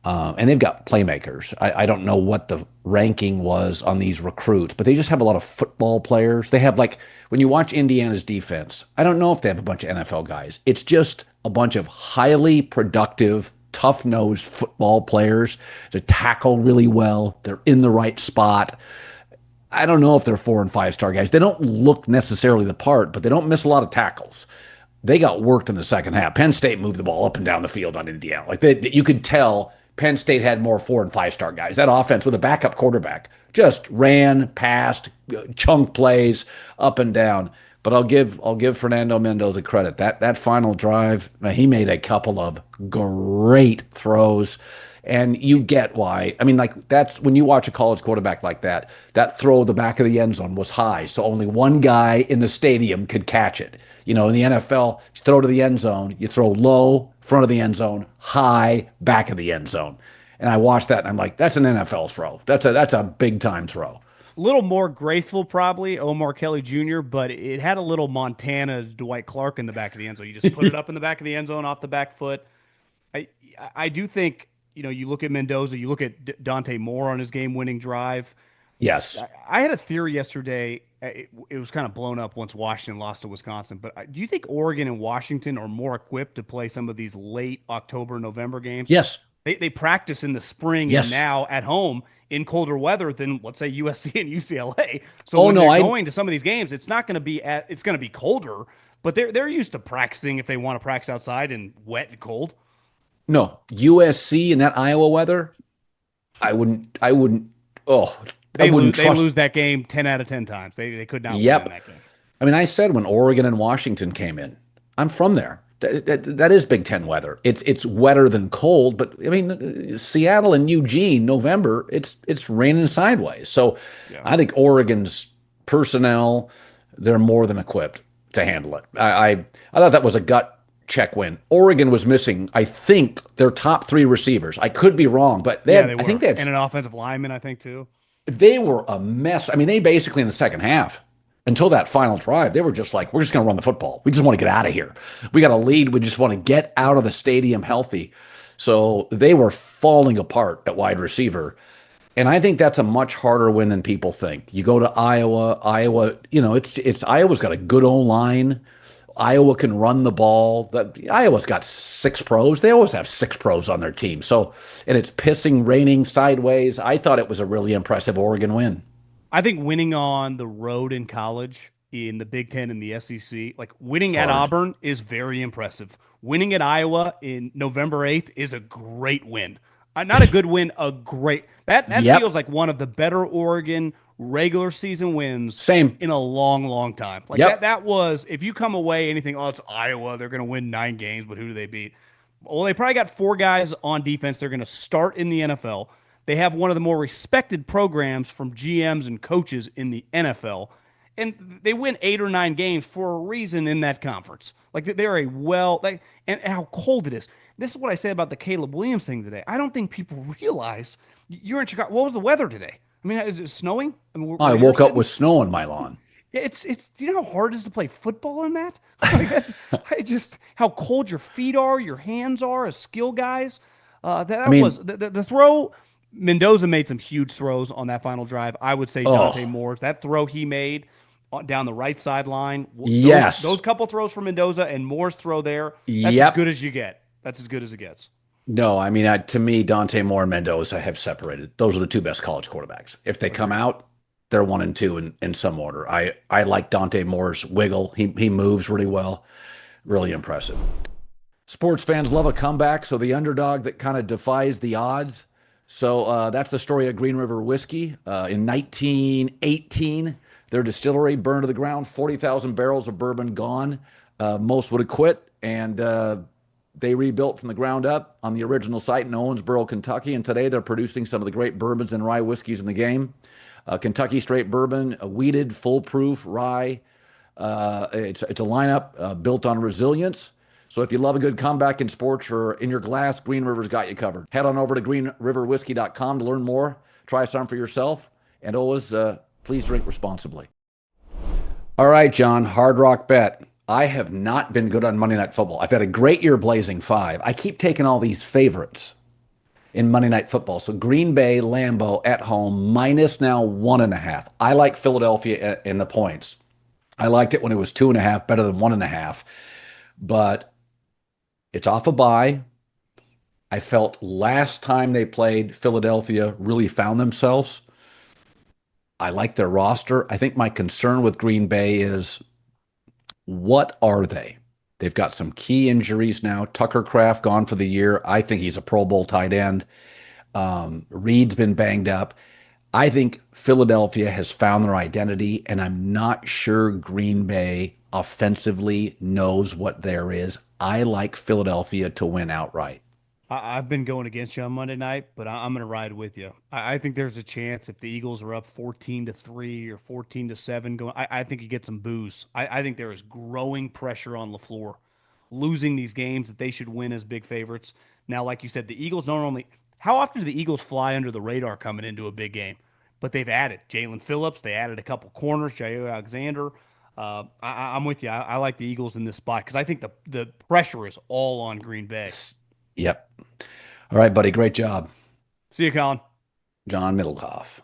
And they've got playmakers. I don't know what the ranking was on these recruits, but they just have a lot of football players. They have, like, when you watch Indiana's defense, I don't know if they have a bunch of NFL guys. It's just a bunch of highly productive, tough-nosed football players. They tackle really well. They're in the right spot. I don't know if they're 4- and 5-star guys. They don't look necessarily the part, but they don't miss a lot of tackles. They got worked in the second half. Penn State moved the ball up and down the field on Indiana. Like you could tell Penn State had more 4- and 5-star guys. That offense with a backup quarterback just ran, passed, chunk plays up and down. But I'll give Fernando Mendoza credit. That final drive, he made a couple of great throws. And you get why. I mean, like, that's when you watch a college quarterback like that, that throw the back of the end zone was high. So only one guy in the stadium could catch it. In the NFL, you throw to the end zone, you throw low, front of the end zone, high, back of the end zone. And I watched that and I'm like, that's an NFL throw. That's a big time throw. A little more graceful, probably, Omar Kelly Jr., but it had a little Montana Dwight Clark in the back of the end zone. You just put it up in the back of the end zone off the back foot. I do think, you look at Mendoza, you look at Dante Moore on his game-winning drive. Yes. I had a theory yesterday. it was kind of blown up once Washington lost to Wisconsin. But do you think Oregon and Washington are more equipped to play some of these late October, November games? Yes. They practice in the spring Yes. and now at home in colder weather than, let's say, USC and UCLA. So when they're going to some of these games, it's not going to be it's going to be colder, but they're used to practicing if they want to practice outside in wet and cold. No, USC in that Iowa weather, I wouldn't. Oh, they lose that game 10 out of 10 times. They could not win that game. I mean, I said when Oregon and Washington came in, I'm from there. That is Big Ten weather. It's wetter than cold, but I mean, Seattle and Eugene, November, it's raining sideways. So I think Oregon's personnel, they're more than equipped to handle it. I thought that was a gut check win. Oregon was missing, I think, their top 3 receivers. I could be wrong, but I think that's and an offensive lineman, I think, too. They were a mess. I mean, they basically in the second half, until that final drive, they were just like, we're just going to run the football. We just want to get out of here. We got a lead. We just want to get out of the stadium healthy. So they were falling apart at wide receiver. And I think that's a much harder win than people think. You go to Iowa, it's Iowa's got a good O-line. Iowa can run the ball. Iowa's got 6 pros. They always have 6 pros on their team. So, and it's raining sideways. I thought it was a really impressive Oregon win. I think winning on the road in college, in the Big Ten and the SEC, like winning at Auburn is very impressive. Winning at Iowa in November 8th is a great win. Not a good win, a great. That feels like one of the better Oregon regular season wins in a long, long time. Like that was, if you come away anything, it's Iowa, they're going to win 9 games, but who do they beat? Well, they probably got 4 guys on defense. They're going to start in the NFL. They have one of the more respected programs from GMs and coaches in the NFL. And they win 8 or 9 games for a reason in that conference. Like they're and how cold it is. This is what I say about the Caleb Williams thing today. I don't think people realize you're in Chicago. What was the weather today? I mean, is it snowing? I mean, I woke up with snow on my lawn. It's. Do you know how hard it is to play football in that? How cold your feet are, your hands are as skill guys. Was the throw. Mendoza made some huge throws on that final drive. I would say Dante Moore's that throw he made down the right sideline. Those couple throws from Mendoza and Moore's throw there. That's as good as you get. That's as good as it gets. No, I mean, to me, Dante Moore and Mendoza have separated. Those are the 2 best college quarterbacks. If they come out, they're 1 and 2 in some order. I like Dante Moore's wiggle. He moves really well. Really impressive. Sports fans love a comeback, so the underdog that kind of defies the odds. So that's the story of Green River Whiskey. In 1918, their distillery burned to the ground, 40,000 barrels of bourbon gone. Most would have quit, and they rebuilt from the ground up on the original site in Owensboro, Kentucky, and today they're producing some of the great bourbons and rye whiskeys in the game. Kentucky Straight Bourbon, a wheated, foolproof rye. It's a lineup built on resilience. So if you love a good comeback in sports or in your glass, Green River's got you covered. Head on over to greenriverwhiskey.com to learn more. Try some for yourself. And always, please drink responsibly. All right, John, Hard Rock Bet. I have not been good on Monday Night Football. I've had a great year blazing 5. I keep taking all these favorites in Monday Night Football. So Green Bay, Lambeau at home, minus now 1.5. I like Philadelphia in the points. I liked it when it was 2.5, better than 1.5. But it's off a bye. I felt last time they played, Philadelphia really found themselves. I like their roster. I think my concern with Green Bay is, what are they? They've got some key injuries now. Tucker Kraft gone for the year. I think he's a Pro Bowl tight end. Reed's been banged up. I think Philadelphia has found their identity, and I'm not sure Green Bay offensively knows what there is. I like Philadelphia to win outright. I've been going against you on Monday night, but I'm going to ride with you. I think there's a chance if the Eagles are up 14-3 or 14-7 going, I think you get some boos. I think there is growing pressure on LaFleur, losing these games that they should win as big favorites. Now, like you said, the Eagles don't only – how often do the Eagles fly under the radar coming into a big game? But they've added Jalen Phillips. They added a couple corners, Jair Alexander. I'm with you. I like the Eagles in this spot because I think the pressure is all on Green Bay. Yep. All right, buddy. Great job. See you, Colin. John Middlekauff.